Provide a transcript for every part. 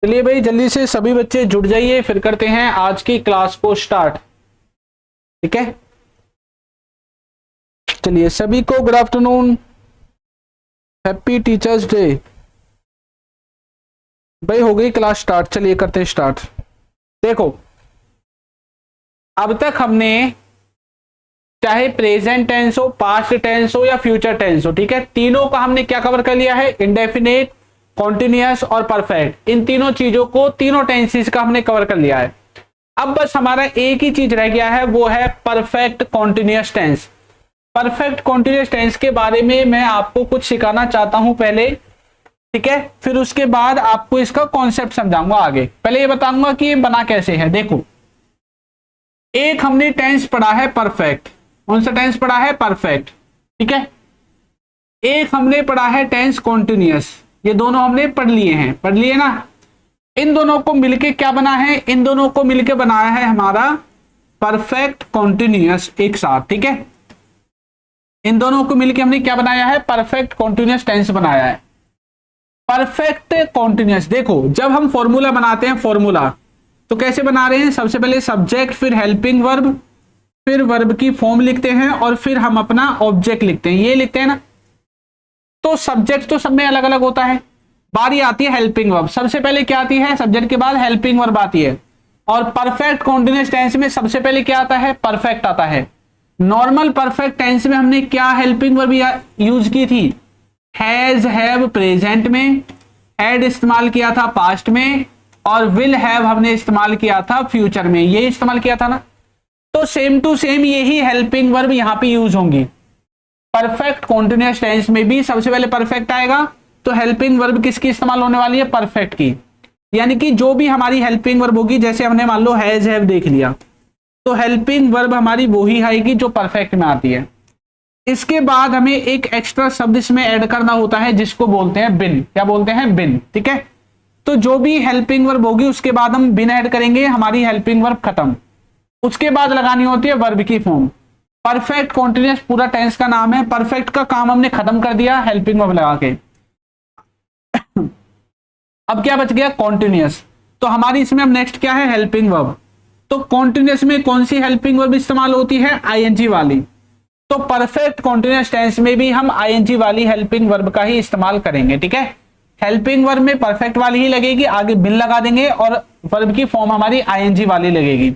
चलिए भाई जल्दी से सभी बच्चे जुड़ जाइए, फिर करते हैं आज की क्लास को स्टार्ट। ठीक है, चलिए सभी को good afternoon, happy teachers day. भाई हो गई क्लास स्टार्ट, चलिए करते हैं स्टार्ट। देखो अब तक हमने चाहे प्रेजेंट टेंस हो, पास्ट टेंस हो या फ्यूचर टेंस हो, ठीक है, तीनों का हमने क्या कवर कर लिया है, इंडेफिनेट, कॉन्टिन्यूअस और परफेक्ट। इन तीनों चीजों को, तीनों टेंसेस का हमने कवर कर लिया है। अब बस हमारा एक ही चीज रह गया है, वो है perfect continuous tense. Perfect continuous tense के बारे में मैं आपको कुछ सिखाना चाहता हूं पहले, ठीक है, फिर उसके बाद आपको इसका कॉन्सेप्ट समझाऊंगा आगे। पहले ये बताऊंगा कि ये बना कैसे है। देखो एक हमने टेंस पढ़ा है परफेक्ट, कौन सा टेंस पढ़ा है, परफेक्ट, ठीक है। एक हमने पढ़ा है टेंस कॉन्टिन्यूअस, ये दोनों हमने पढ़ लिए ना। इन दोनों को मिलके क्या बना है, इन दोनों को मिलके बनाया है हमारा परफेक्ट कॉन्टिन्यूअस एक साथ, ठीक है। इन दोनों को मिलके हमने क्या बनाया है, परफेक्ट कॉन्टिन्यूअस टेंस बनाया है। परफेक्ट कॉन्टिन्यूअस, देखो जब हम फॉर्मूला बनाते हैं, फॉर्मूला तो कैसे बना रहे हैं, सबसे पहले सब्जेक्ट, फिर हेल्पिंग वर्ब, फिर वर्ब की फॉर्म लिखते हैं और फिर हम अपना ऑब्जेक्ट लिखते हैं, ये लिखते हैं ना। तो सब्जेक्ट तो सब में अलग अलग होता है। बारी आती है हेल्पिंग वर्ब, सबसे पहले क्या आती है, सब्जेक्ट के बाद हेल्पिंग वर्ब आती है। और परफेक्ट कॉन्टिन्यूअस टेंस में सबसे पहले क्या आता है, परफेक्ट आता है। नॉर्मल परफेक्ट टेंस में हमने क्या हेल्पिंग वर्ब यूज की थी, हैज, हैव प्रेजेंट में, हैड इस्तेमाल किया था पास्ट में, और विल हैव हमने इस्तेमाल किया था फ्यूचर में, ये इस्तेमाल किया था ना। तो सेम टू सेम यही हेल्पिंग वर्ब यहां पे यूज होंगी। परफेक्ट कॉन्टिन्यूअस टेंस में भी सबसे पहले परफेक्ट आएगा, तो हेल्पिंग वर्ब किसकी इस्तेमाल होने वाली है, परफेक्ट की। यानी कि जो भी हमारी हेल्पिंग वर्ब होगी, जैसे हमने मान लो हैज, हैव देख लिया, तो हेल्पिंग वर्ब हमारी वही आएगी जो परफेक्ट में आती है। इसके बाद हमें एक एक्स्ट्रा शब्द इसमें ऐड करना होता है, जिसको बोलते हैं बिन। क्या बोलते हैं, बिन, ठीक है। तो जो भी हेल्पिंग वर्ब होगी उसके बाद हम बिन ऐड करेंगे, हमारी हेल्पिंग वर्ब खत्म। उसके बाद लगानी होती है वर्ब की फॉर्म। परफेक्ट कॉन्टिन्यूअस पूरा टेंस का नाम है, परफेक्ट का काम हमने खत्म कर दिया हेल्पिंग वर्ब लगा के। अब क्या बच गया, कॉन्टिन्यूअस। तो हमारी इसमें अब नेक्स्ट क्या है, हेल्पिंग वर्ब। तो कॉन्टिन्यूअस में कौन सी हेल्पिंग वर्ब इस्तेमाल होती है, आईएनजी वाली। तो परफेक्ट कॉन्टिन्यूअस टेंस में भी हम आईएनजी वाली हेल्पिंग वर्ब का ही इस्तेमाल करेंगे, ठीक है। हेल्पिंग वर्ब में परफेक्ट वाली ही लगेगी, आगे बिन लगा देंगे और वर्ब की फॉर्म हमारी आईएनजी वाली लगेगी।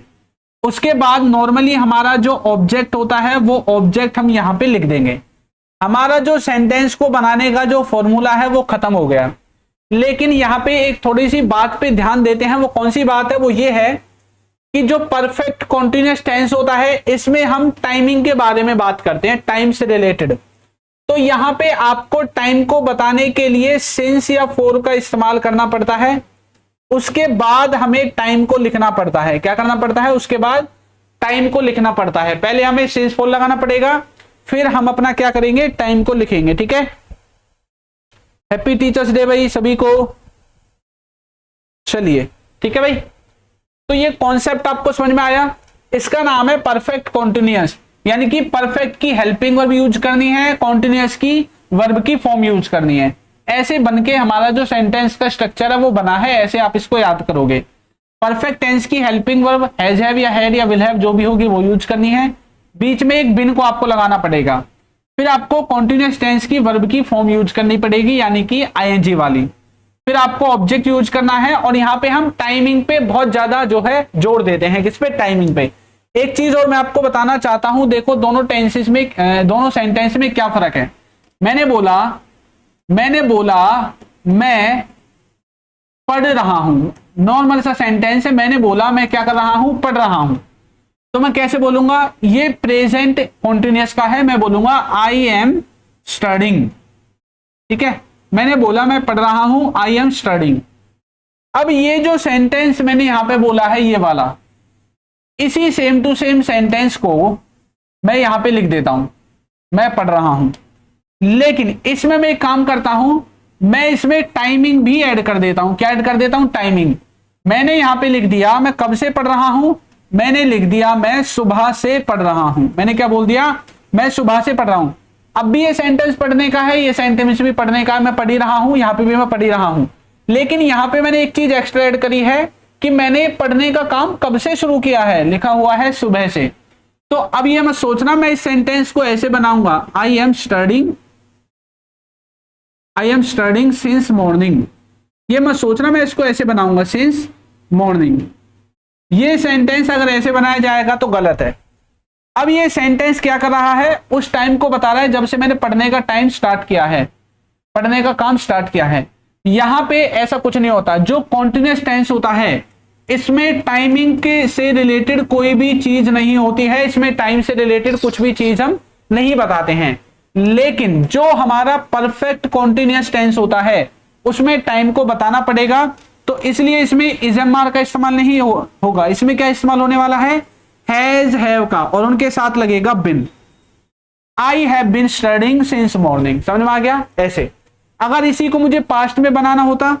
उसके बाद नॉर्मली हमारा जो ऑब्जेक्ट होता है वो ऑब्जेक्ट हम यहां पे लिख देंगे। हमारा जो सेंटेंस को बनाने का जो फॉर्मूला है वो खत्म हो गया। लेकिन यहां पे एक थोड़ी सी बात पे ध्यान देते हैं, वो कौन सी बात है, वो ये है कि जो परफेक्ट कॉन्टिन्यूअस टेंस होता है इसमें हम टाइमिंग के बारे में बात करते हैं, टाइम से रिलेटेड। तो यहां पे आपको टाइम को बताने के लिए सिंस या फॉर का इस्तेमाल करना पड़ता है। उसके बाद हमें टाइम को लिखना पड़ता है, क्या करना पड़ता है, उसके बाद टाइम को लिखना पड़ता है। पहले हमें सिंस फॉर लगाना पड़ेगा, फिर हम अपना क्या करेंगे, टाइम को लिखेंगे, ठीक है। हैप्पी टीचर्स डे भाई सभी को। चलिए ठीक है भाई, तो ये कॉन्सेप्ट आपको समझ में आया। इसका नाम है परफेक्ट कॉन्टिन्यूअस, यानी कि परफेक्ट की हेल्पिंग वर्ब यूज करनी है, कॉन्टिन्यूअस की वर्ब की फॉर्म यूज करनी है। ऐसे बनके हमारा जो सेंटेंस का स्ट्रक्चर है वो बना है, ऐसे आप इसको याद करोगे। परफेक्ट टेंस की हेल्पिंग वर्ब हैज, हैव या हैड या विल हैव जो भी होगी वो यूज करनी है। बीच में एक बिन को आपको लगाना पड़ेगा। फिर आपको कॉन्टिन्यूअस टेंस की वर्ब की फॉर्म यूज करनी पड़ेगी, यानी कि आईएनजी वाली। फिर आपको ऑब्जेक्ट यूज करना है, और यहाँ पे हम टाइमिंग पे बहुत ज्यादा जो है जोर देते हैं, किस पे, टाइमिंग पे। एक चीज और मैं आपको बताना चाहता हूं, देखो दोनों टेंसेस में, दोनों सेंटेंस में क्या फर्क है। मैंने बोला मैं पढ़ रहा हूं, नॉर्मल सा सेंटेंस है, मैंने बोला मैं क्या कर रहा हूं, पढ़ रहा हूं। तो मैं कैसे बोलूंगा, ये प्रेजेंट कॉन्टिन्यूअस का है, मैं बोलूंगा आई एम स्टडिंग, ठीक है। मैंने बोला मैं पढ़ रहा हूं, आई एम स्टडिंग। अब ये जो सेंटेंस मैंने यहां पे बोला है ये वाला, इसी सेम टू सेम सेंटेंस को मैं यहां पे लिख देता हूं, मैं पढ़ रहा हूं। लेकिन इसमें मैं एक काम करता हूं, मैं इसमें टाइमिंग भी ऐड कर देता हूं। क्या ऐड कर देता हूं, टाइमिंग। मैंने यहां पे लिख दिया मैं कब से पढ़ रहा हूं, मैंने लिख दिया मैं सुबह से पढ़ रहा हूं। मैंने क्या बोल दिया, मैं सुबह से पढ़ रहा हूं। अब भी ये सेंटेंस पढ़ने का है, ये सेंटेंस भी पढ़ने का है, मैं पढ़ ही रहा हूं, यहां पे भी मैं पढ़ ही रहा हूं। लेकिन यहां पे मैंने एक चीज एक्स्ट्रा ऐड करी है कि मैंने पढ़ने का काम कब से शुरू किया है, लिखा हुआ है सुबह से। तो अब ये मत सोचना मैं इस सेंटेंस को ऐसे बनाऊंगा, I am studying since morning. ये मत सोचना मैं इसको ऐसे बनाऊंगा सिंस मॉर्निंग। ये सेंटेंस अगर ऐसे बनाया जाएगा तो गलत है। अब ये सेंटेंस क्या कर रहा है, उस टाइम को बता रहा है जब से मैंने पढ़ने का टाइम स्टार्ट किया है, पढ़ने का काम स्टार्ट किया है। यहां पे ऐसा कुछ नहीं होता। जो कॉन्टिन्यूअस टेंस होता है इसमें टाइमिंग के से रिलेटेड कोई भी चीज नहीं होती है, इसमें टाइम से रिलेटेड कुछ भी चीज हम नहीं बताते हैं। लेकिन जो हमारा परफेक्ट कॉन्टिन्यूअस टेंस होता है उसमें टाइम को बताना पड़ेगा, तो इसलिए इसमें इजएमआर का इस्तेमाल नहीं होगा। इसमें क्या इस्तेमाल होने वाला है, हैज हैव का, और उनके साथ लगेगा been. I have been studying since morning. समझ में आ गया? ऐसे अगर इसी को मुझे पास्ट में बनाना होता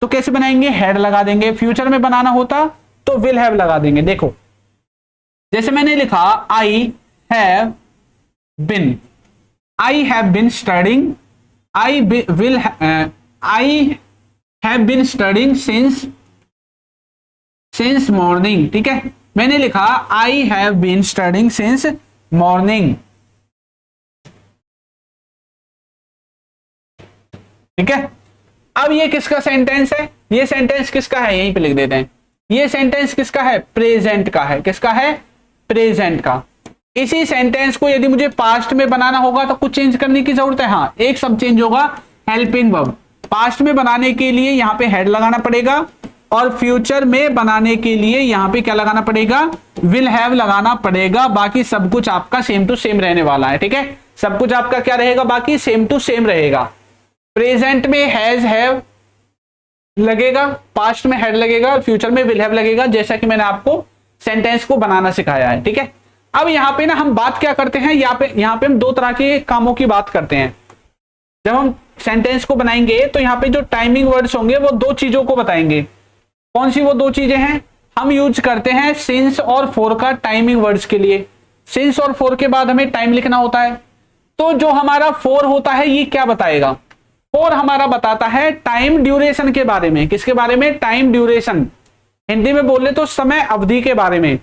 तो कैसे बनाएंगे, हैड लगा देंगे। फ्यूचर में बनाना होता तो विल हैव लगा देंगे। देखो जैसे मैंने लिखा I have been studying, I have been studying since morning. ठीक है, मैंने लिखा I have been studying since morning. ठीक है, अब ये किसका सेंटेंस है, ये सेंटेंस किसका है, यहीं पे लिख देते हैं। ये सेंटेंस किसका है, प्रेजेंट का है। किसका है, प्रेजेंट का। इसी सेंटेंस को यदि मुझे पास्ट में बनाना होगा तो कुछ चेंज करने की जरूरत है। हाँ, एक सब चेंज होगा, हेल्पिंग वर्ब। पास्ट में बनाने के लिए यहां पे हैड लगाना पड़ेगा, और फ्यूचर में बनाने के लिए यहां पे क्या लगाना पड़ेगा, विल हैव लगाना पड़ेगा। बाकी सब कुछ आपका सेम टू सेम रहने वाला है। ठीक है, सब कुछ आपका क्या रहेगा, बाकी सेम टू सेम रहेगा। प्रेजेंट में हैज हैव लगेगा, पास्ट में हैड लगेगा, और फ्यूचर में विल हैव लगेगा, जैसा कि मैंने आपको सेंटेंस को बनाना सिखाया है। ठीक है, अब यहां पे ना हम बात क्या करते हैं, यहां पे हम दो तरह के कामों की बात करते हैं। जब हम सेंटेंस को बनाएंगे तो यहां पे जो टाइमिंग वर्ड्स होंगे वो दो चीजों को बताएंगे। कौन सी वो दो चीजें हैं, हम यूज करते हैं सिंस और फॉर का टाइमिंग वर्ड्स के लिए। सिंस और फॉर के बाद हमें टाइम लिखना होता है। तो जो हमारा फॉर होता है ये क्या बताएगा, फॉर हमारा बताता है टाइम ड्यूरेशन के बारे में। किसके बारे में, टाइम ड्यूरेशन। हिंदी में बोले तो समय अवधि के बारे में,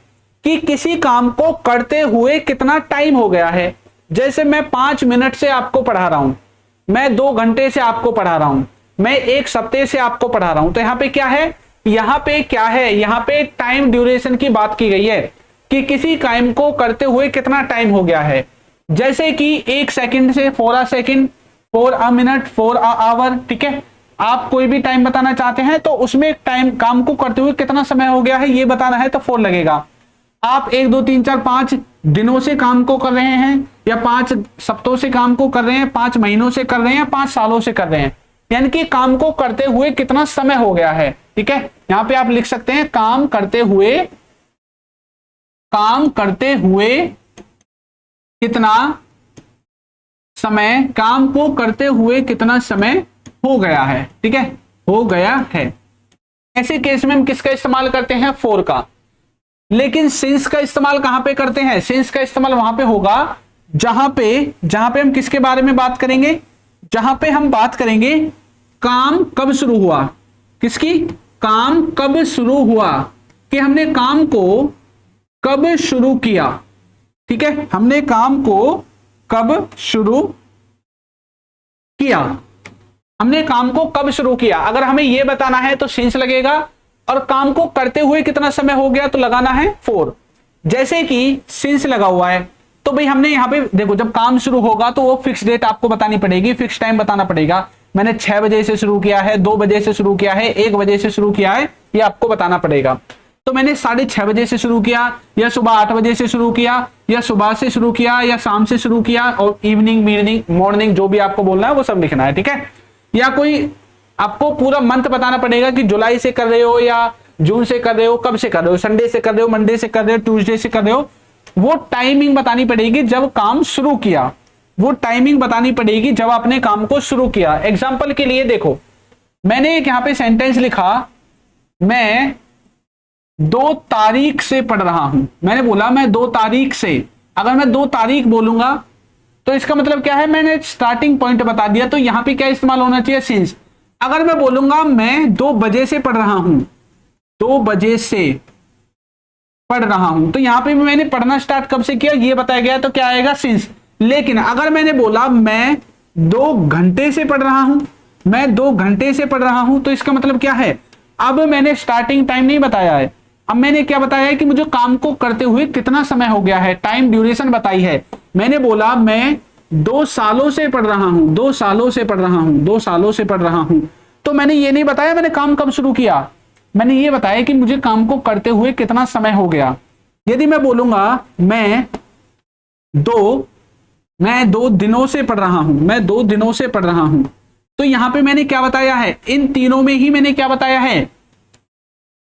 कि किसी काम को करते हुए कितना टाइम हो गया है। जैसे मैं 5 मिनट से आपको पढ़ा रहा हूं, मैं 2 घंटे से आपको पढ़ा रहा हूं, मैं 1 सप्ताह से आपको पढ़ा रहा हूं। तो यहां पे क्या है, यहां पे क्या है, यहां पे टाइम ड्यूरेशन की बात की गई है कि किसी काम को करते हुए कितना टाइम हो गया है। जैसे कि 1 सेकंड से 4 सेकंड, 4 मिनट, 4 आवर। ठीक है, आप कोई भी टाइम बताना चाहते हैं तो उसमें टाइम, काम को करते हुए कितना समय हो गया है ये बताना है तो 4 लगेगा। आप 1 2 3 4 5 दिनों से काम को कर रहे हैं, या 5 सप्ताहों से काम को कर रहे हैं, 5 महीनों से कर रहे हैं, 5 सालों से कर रहे हैं, यानी कि काम को करते हुए कितना समय हो गया है। ठीक है, यहां पे आप लिख सकते हैं काम करते हुए कितना समय, काम को करते हुए कितना समय हो गया है। ठीक है, हो गया है। ऐसे केस में हम किसका इस्तेमाल करते हैं, फॉर का। लेकिन सिंस का इस्तेमाल कहां पे करते हैं, सिंस का इस्तेमाल वहां पे होगा जहां पे हम किसके बारे में बात करेंगे, जहां पे हम बात करेंगे काम कब शुरू हुआ। किसकी, काम कब शुरू हुआ, कि हमने काम को कब शुरू किया। ठीक है, हमने काम को कब शुरू किया, हमने काम को कब शुरू किया। अगर हमें यह बताना है तो सिंस लगेगा, और काम को करते हुए कितना समय हो गया तो लगाना है फॉर। जैसे कि सिंस लगा हुआ है तो भाई हमने यहां पे देखो, जब काम शुरू होगा तो वो फिक्स डेट आपको बतानी पड़ेगी, फिक्स टाइम बताना पड़ेगा। मैंने 6 बजे से शुरू किया है, 2 बजे से शुरू किया है, 1 बजे से शुरू किया है, ये आपको बताना पड़ेगा। तो मैंने 6:30 बजे से शुरू किया, या सुबह 8 बजे से शुरू किया, या सुबह से शुरू किया, या शाम से शुरू किया, और इवनिंग, मॉर्निंग, जो भी आपको बोलना है वो सब लिखना है। ठीक है, या कोई आपको पूरा मंथ बताना पड़ेगा कि जुलाई से कर रहे हो, या जून से कर रहे हो, कब से कर रहे हो, संडे से कर रहे हो, मंडे से कर रहे हो, ट्यूसडे से कर रहे हो। वो टाइमिंग बतानी पड़ेगी जब काम शुरू किया, वो टाइमिंग बतानी पड़ेगी जब आपने काम को शुरू किया। एग्जाम्पल के लिए देखो, मैंने एक यहां पे सेंटेंस लिखा, मैं 2 तारीख से पढ़ रहा हूं। मैंने बोला मैं 2 तारीख से, अगर मैं 2 तारीख बोलूंगा तो इसका मतलब क्या है, मैंने स्टार्टिंग पॉइंट बता दिया। तो यहां पे क्या इस्तेमाल होना चाहिए, सिंस। अगर मैं बोलूंगा मैं 2 बजे से पढ़ रहा हूं, 2 बजे से पढ़ रहा हूं, तो यहां पे भी मैंने पढ़ना स्टार्ट कब से किया ये बताया गया, तो क्या आएगा सिंस। लेकिन अगर मैंने बोला मैं 2 घंटे से पढ़ रहा हूं, मैं 2 घंटे से पढ़ रहा हूं, तो इसका मतलब क्या है, अब मैंने स्टार्टिंग टाइम नहीं बताया है, अब मैंने क्या बताया है कि मुझे काम को करते हुए कितना समय हो गया है, टाइम ड्यूरेशन बताई है। मैंने बोला मैं 2 सालों से पढ़ रहा हूं, 2 सालों से पढ़ रहा हूं, 2 सालों से पढ़ रहा हूं, तो मैंने ये नहीं बताया मैंने काम कब शुरू किया, मैंने ये बताया कि मुझे काम को करते हुए कितना समय हो गया। यदि मैं बोलूंगा मैं 2 दिनों से पढ़ रहा हूं, मैं 2 दिनों से पढ़ रहा हूं, तो यहां पे मैंने क्या बताया है, इन तीनों में ही मैंने क्या बताया है,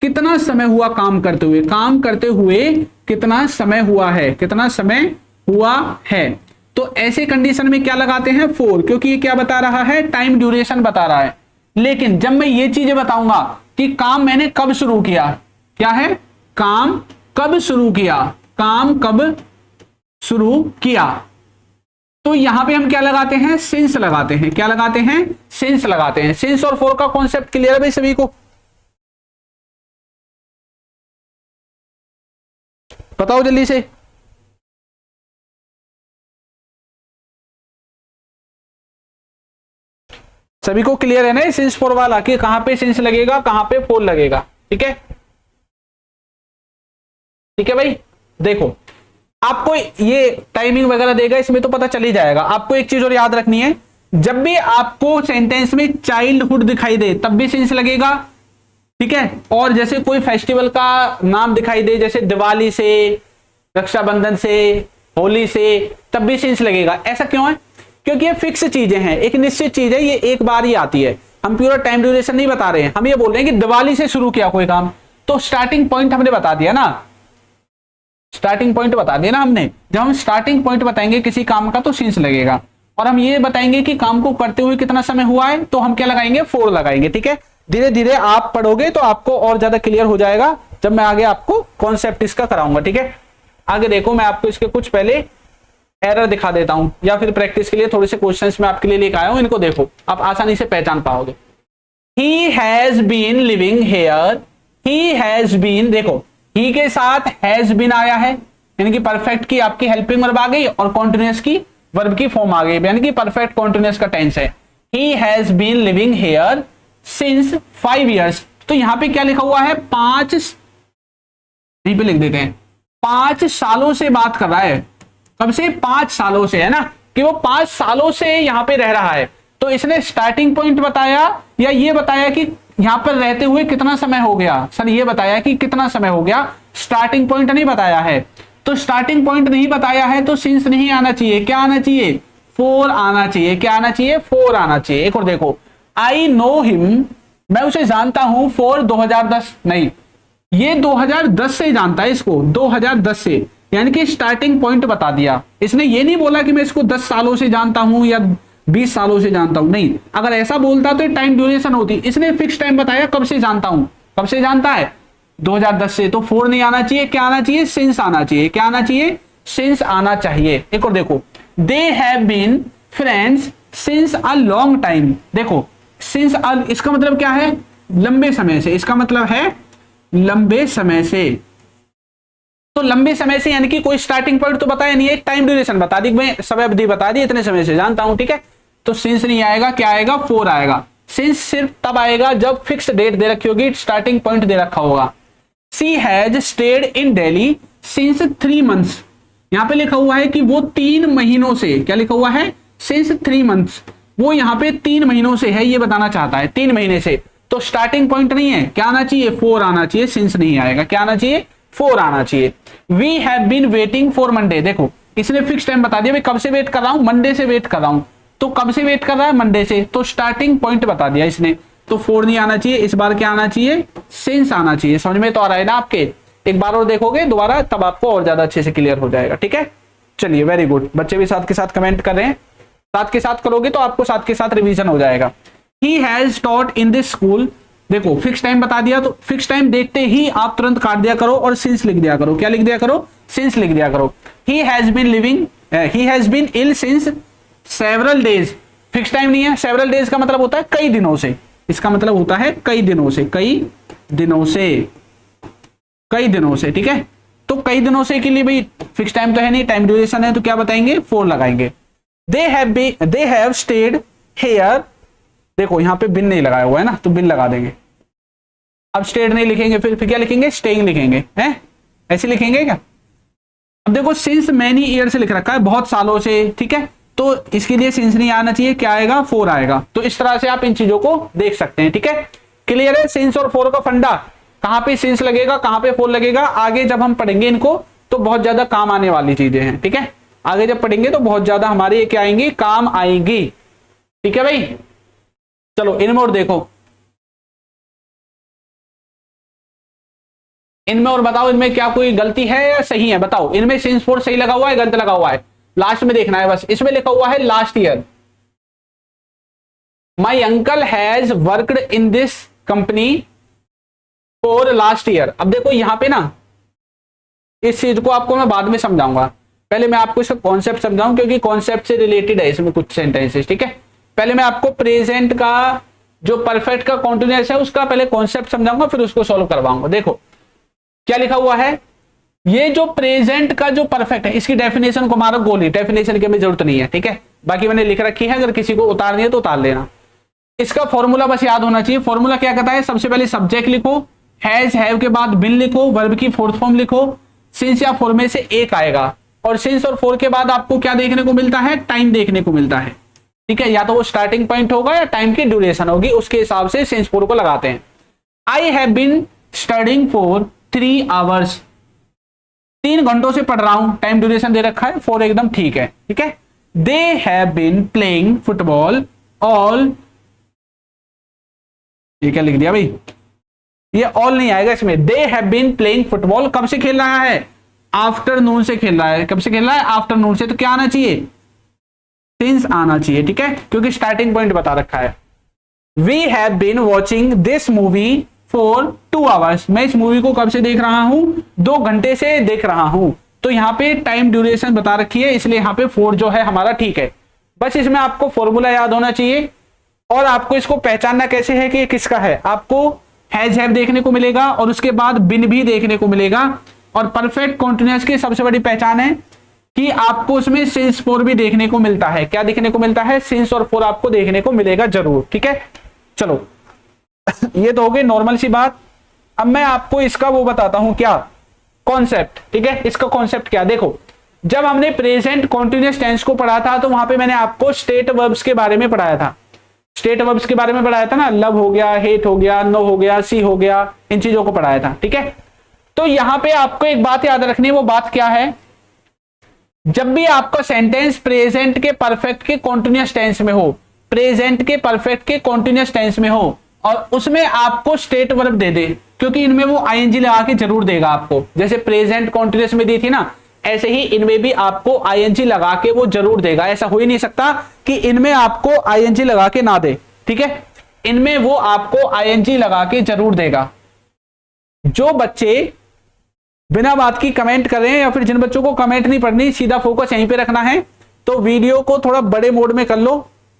कितना समय हुआ काम करते हुए, काम करते हुए कितना समय हुआ है, कितना समय हुआ है। तो ऐसे कंडीशन में क्या लगाते हैं 4, क्योंकि ये क्या बता रहा है, टाइम ड्यूरेशन बता रहा है। लेकिन जब मैं ये चीजें बताऊंगा कि काम मैंने कब शुरू किया, क्या है, काम कब शुरू किया, काम कब शुरू किया, तो यहां पे हम क्या लगाते हैं, सिंस लगाते हैं, क्या लगाते हैं, सिंस लगाते हैं। सिंस और फॉर का कॉन्सेप्ट क्लियर है भाई सभी को, बताओ जल्दी से। सभी को क्लियर है ना सिंस फॉर वाला, कि कहां पे सिंस लगेगा कहां पे फॉर लगेगा, ठीक है, ठीक है भाई। देखो आपको ये टाइमिंग वगैरह देगा, इसमें तो पता चल ही जाएगा। आपको एक चीज और याद रखनी है, जब भी आपको सेंटेंस में चाइल्डहुड दिखाई दे तब भी सिंस लगेगा, ठीक है, और जैसे कोई फेस्टिवल का नाम दिखाई दे जैसे दिवाली से, रक्षाबंधन से, होली से, तब भी सिंस लगेगा। ऐसा क्यों है, क्योंकि ये फिक्स चीजें हैं, एक निश्चित चीज है, ये एक बार ही आती है। हम पूरा टाइम ड्यूरेशन नहीं बता रहे हैं, हम ये बोल रहे हैं कि दिवाली से शुरू किया कोई काम, तो स्टार्टिंग पॉइंट हमने बता दिया ना, स्टार्टिंग पॉइंट बता दिया ना हमने। जब हम स्टार्टिंग पॉइंट बताएंगे किसी काम का तो सिंस लगेगा, और हम ये बताएंगे कि काम को करते हुए कितना समय हुआ है, तो हम क्या लगाएंगे, 4 लगाएंगे, ठीक है। धीरे धीरे आप पढ़ोगे तो आपको और ज्यादा क्लियर हो जाएगा जब मैं आगे आपको कॉन्सेप्ट इसका कराऊंगा, ठीक है। आगे देखो मैं आपको इसके कुछ पहले एरर दिखा देता हूं, या फिर प्रैक्टिस के लिए थोड़े से क्वेश्चंस मैं आपके लिए लेकर आया हूं, इनको देखो आप आसानी से पहचान पाओगे। He has been living here, he has been, देखो ही के साथ हैज बीन आया है, यानी कि परफेक्ट की आपकी हेल्पिंग वर्ब आ गई और कॉन्टिन्यूअस की वर्ब की फॉर्म आ गई, यानी कि परफेक्ट कॉन्टिन्यूअस का टेंस है। He has been living here since 5 years, तो यहां पे क्या लिखा हुआ है, 5, यहीं पे लिख देते हैं 5 सालों से बात कर रहा है, कब से, 5 सालों से, है ना, कि वो 5 सालों से यहां पे रह रहा है। तो इसने स्टार्टिंग पॉइंट बताया या ये बताया कि यहां पर रहते हुए कितना समय हो गया, सर ये बताया कि कितना समय हो गया, स्टार्टिंग पॉइंट नहीं बताया है। तो स्टार्टिंग पॉइंट नहीं बताया है तो सिंस नहीं आना चाहिए, क्या आना चाहिए, 4 आना चाहिए, क्या आना चाहिए, 4 आना चाहिए। एक और देखो, आई नो हिम, मैं उसे जानता हूं फॉर 2010, नहीं ये 2010 से जानता है इसको, 2010 से, यानी कि स्टार्टिंग पॉइंट बता दिया। इसने ये नहीं बोला कि मैं इसको 10 सालों से जानता हूं या 20 सालों से जानता हूं, नहीं, अगर ऐसा बोलता तो टाइम ड्यूरेशन होती। इसने फिक्स टाइम बताया कब से जानता हूं, कब से जानता है, 2010 से, तो 4 नहीं आना चाहिए, क्या आना चाहिए, सिंस आना चाहिए, क्या आना चाहिए, सिंस आना चाहिए। एक और देखो, they have been friends since a long time, देखो सिंस इसका मतलब क्या है, लंबे समय से, इसका मतलब है लंबे समय से। तो लंबे समय से यानी कि कोई स्टार्टिंग पॉइंट तो बताया नहीं है, एक टाइम ड्यूरेशन बता दी, मैं समय अवधि बता दी, इतने समय से जानता हूं, ठीक है। तो सिंस नहीं आएगा, क्या आएगा, 4 आएगा। सिंस सिर्फ तब आएगा जब फिक्स डेट दे रखी होगी, स्टार्टिंग पॉइंट दे रखा होगा। She has stayed in Delhi since 3 months, यहां पे लिखा हुआ है कि वो 3 महीनों से, क्या लिखा हुआ है, सिंस 3 months, वो यहां पे 3 महीनों से है, ये बताना चाहता है 3 महीने से। तो स्टार्टिंग पॉइंट नहीं है, क्या आना चाहिए, 4 आना चाहिए, सिंस नहीं आएगा, क्या आना चाहिए, 4 आना चाहिए। We have been waiting for Monday, देखो इसने फिक्स टाइम बता दिया, भाई कब से वेट कर रहा हूं, मंडे से वेट कर रहा हूं, तो कब से वेट कर रहा है, मंडे से, तो स्टार्टिंग पॉइंट बता दिया इसने, तो 4 नहीं आना चाहिए, इस बार क्या आना चाहिए, सिंस आना चाहिए। समझ में तो आ रहा है ना आपके, एक बार और देखोगे दोबारा तब आपको और ज्यादा अच्छे से क्लियर हो जाएगा, ठीक है। चलिए वेरी गुड, बच्चे भी साथ के साथ कमेंट कर रहे हैं, साथ के साथ करोगे तो आपको साथ के साथ रिवीजन हो जाएगा। He has taught in this school, देखो फिक्स टाइम बता दिया, तो फिक्स टाइम देखते ही आप तुरंत काट दिया करो और सिंस लिख दिया करो, क्या लिख दिया करो, सिंस लिख दिया करो। He has been ill since several days, fix time नहीं है, सेवरल डेज का मतलब होता है कई दिनों से, इसका मतलब होता है कई दिनों से, कई दिनों से, कई दिनों से, ठीक है। तो कई दिनों से के लिए भाई फिक्स टाइम तो है नहीं, टाइम ड्यूरेशन है, तो क्या बताएंगे, 4 लगाएंगे। दे हैव स्टेड हेयर, देखो यहाँ पे बिन नहीं लगाया हुआ है ना, तो बिन लगा देंगे। अब स्टेड नहीं लिखेंगे, फिर क्या लिखेंगे, स्टेइंग लिखेंगे, हैं ऐसे लिखेंगे क्या। अब देखो सिंस मैनी ईयर से लिख रखा है, बहुत सालों से, ठीक है, तो इसके लिए सिंस नहीं आना चाहिए, क्या आएगा, 4 आएगा। तो इस तरह से आप इन चीजों को देख सकते हैं, ठीक है। क्लियर है सिंस और 4 का फंडा, कहां पे सिंस लगेगा, कहां पे 4 लगेगा, आगे जब हम पढ़ेंगे इनको तो बहुत ज्यादा काम आने वाली चीजें हैं, ठीक है। आगे जब पढ़ेंगे तो बहुत ज्यादा हमारे ये क्या आएंगी, काम आएंगी, ठीक है भाई। चलो इनमें और देखो, इनमें और बताओ, इनमें क्या कोई गलती है या सही है, बताओ। इनमें सिंस 4 सही लगा हुआ है, गलत लगा हुआ है, लास्ट में देखना है बस। इसमें लिखा हुआ है last year, my uncle has worked in this company for last year. अब देखो यहां पे ना, इस चीज को आपको मैं बाद में समझाऊंगा, पहले मैं आपको इसका कॉन्सेप्ट समझाऊं, क्योंकि कॉन्सेप्ट से रिलेटेड है इसमें कुछ सेंटेंसेस, ठीक है। पहले मैं आपको प्रेजेंट का जो परफेक्ट का कॉन्टिन्यूअस है उसका पहले कॉन्सेप्ट समझाऊंगा, फिर उसको सॉल्व करवाऊंगा। देखो क्या लिखा हुआ है, ये जो प्रेजेंट का जो परफेक्ट है, इसकी डेफिनेशन को मारो गोली, डेफिनेशन की हमें जरूरत नहीं है, ठीक है। बाकी मैंने लिख रखी है, अगर किसी को उतारनी है तो उतार लेना। इसका फॉर्मूला बस याद होना चाहिए। फॉर्मूला क्या कहता है, सबसे पहले सब्जेक्ट लिखो, हैज हैव के बाद बिन लिखो, वर्ब की फोर्थ फॉर्म लिखो, सिंस या फॉर में से एक आएगा, और सिंस और फॉर के बाद आपको क्या देखने को मिलता है, टाइम देखने को मिलता है, ठीक है। या तो वो स्टार्टिंग पॉइंट होगा या टाइम की ड्यूरेशन होगी, उसके हिसाब से सिंस फॉर को लगाते हैं। I have been studying for 3 hours, 3 घंटों से पढ़ रहा हूं, टाइम ड्यूरेशन दे रखा है, 4 एकदम ठीक है, ठीक है। They have been playing football all, ये क्या लिख दिया भाई, ये ऑल नहीं आएगा इसमें। They have been playing football कब से खेल रहा है, आफ्टरनून से खेल रहा है। कब से खेल रहा है, आफ्टरनून से। तो क्या आना चाहिए, सिंस आना चाहिए, ठीक है, क्योंकि स्टार्टिंग पॉइंट बता रखा है। We have been watching this movie for 2 hours, मैं इस मूवी को कब से देख रहा हूं, 2 घंटे से देख रहा हूं। तो यहाँ पे टाइम ड्यूरेशन बता रखी है, इसलिए यहाँ पे 4 जो है हमारा ठीक है। बस इसमें आपको फॉर्मूला याद होना चाहिए, और आपको इसको पहचानना कैसे है कि ये किसका है। आपको हैज हैव देखने को मिलेगा, और उसके बाद बिन भी देखने को मिलेगा, और परफेक्ट कॉन्टिन्यूअस की सबसे बड़ी पहचान है कि आपको उसमें सिंस 4 भी देखने को मिलता है। क्या देखने को मिलता है, सिंस और 4 आपको देखने को मिलेगा जरूर, ठीक है। चलो ये तो हो गई नॉर्मल सी बात। अब मैं आपको इसका वो बताता हूं, क्या कॉन्सेप्ट, ठीक है। इसका कॉन्सेप्ट क्या, देखो जब हमने प्रेजेंट कॉन्टिन्यूअस टेंस को पढ़ा था, तो वहां पे मैंने आपको स्टेट वर्ब्स के बारे में पढ़ाया था। स्टेट वर्ब्स के बारे में पढ़ाया था ना, लव हो गया, हेट हो गया, नो हो गया, सी हो गया, इन चीजों को पढ़ाया था, ठीक है। तो यहां पे आपको एक बात याद रखनी है, वो बात क्या है, जब भी आपका सेंटेंस प्रेजेंट के परफेक्ट के कॉन्टिन्यूअस टेंस में हो, प्रेजेंट के परफेक्ट के कॉन्टिन्यूअस टेंस में हो, और उसमें आपको स्टेट वर्ब दे दे, क्योंकि इनमें वो आईएनजी लगा के जरूर देगा आपको, जैसे प्रेजेंट कॉन्टिन्यूअस में दी थी ना, ऐसे ही इनमें भी आपको आईएनजी लगा के वो जरूर देगा। ऐसा हो ही नहीं सकता कि इनमें आपको आईएनजी लगा के ना दे, ठीक है। इनमें वो आपको आईएनजी लगा के जरूर देगा। जो बच्चे बिना बात की कमेंट कर रहे हैं, या फिर जिन बच्चों को कमेंट नहीं पढ़नी, सीधा फोकस यहीं पे रखना है, तो वीडियो को थोड़ा बड़े मोड में कर लो,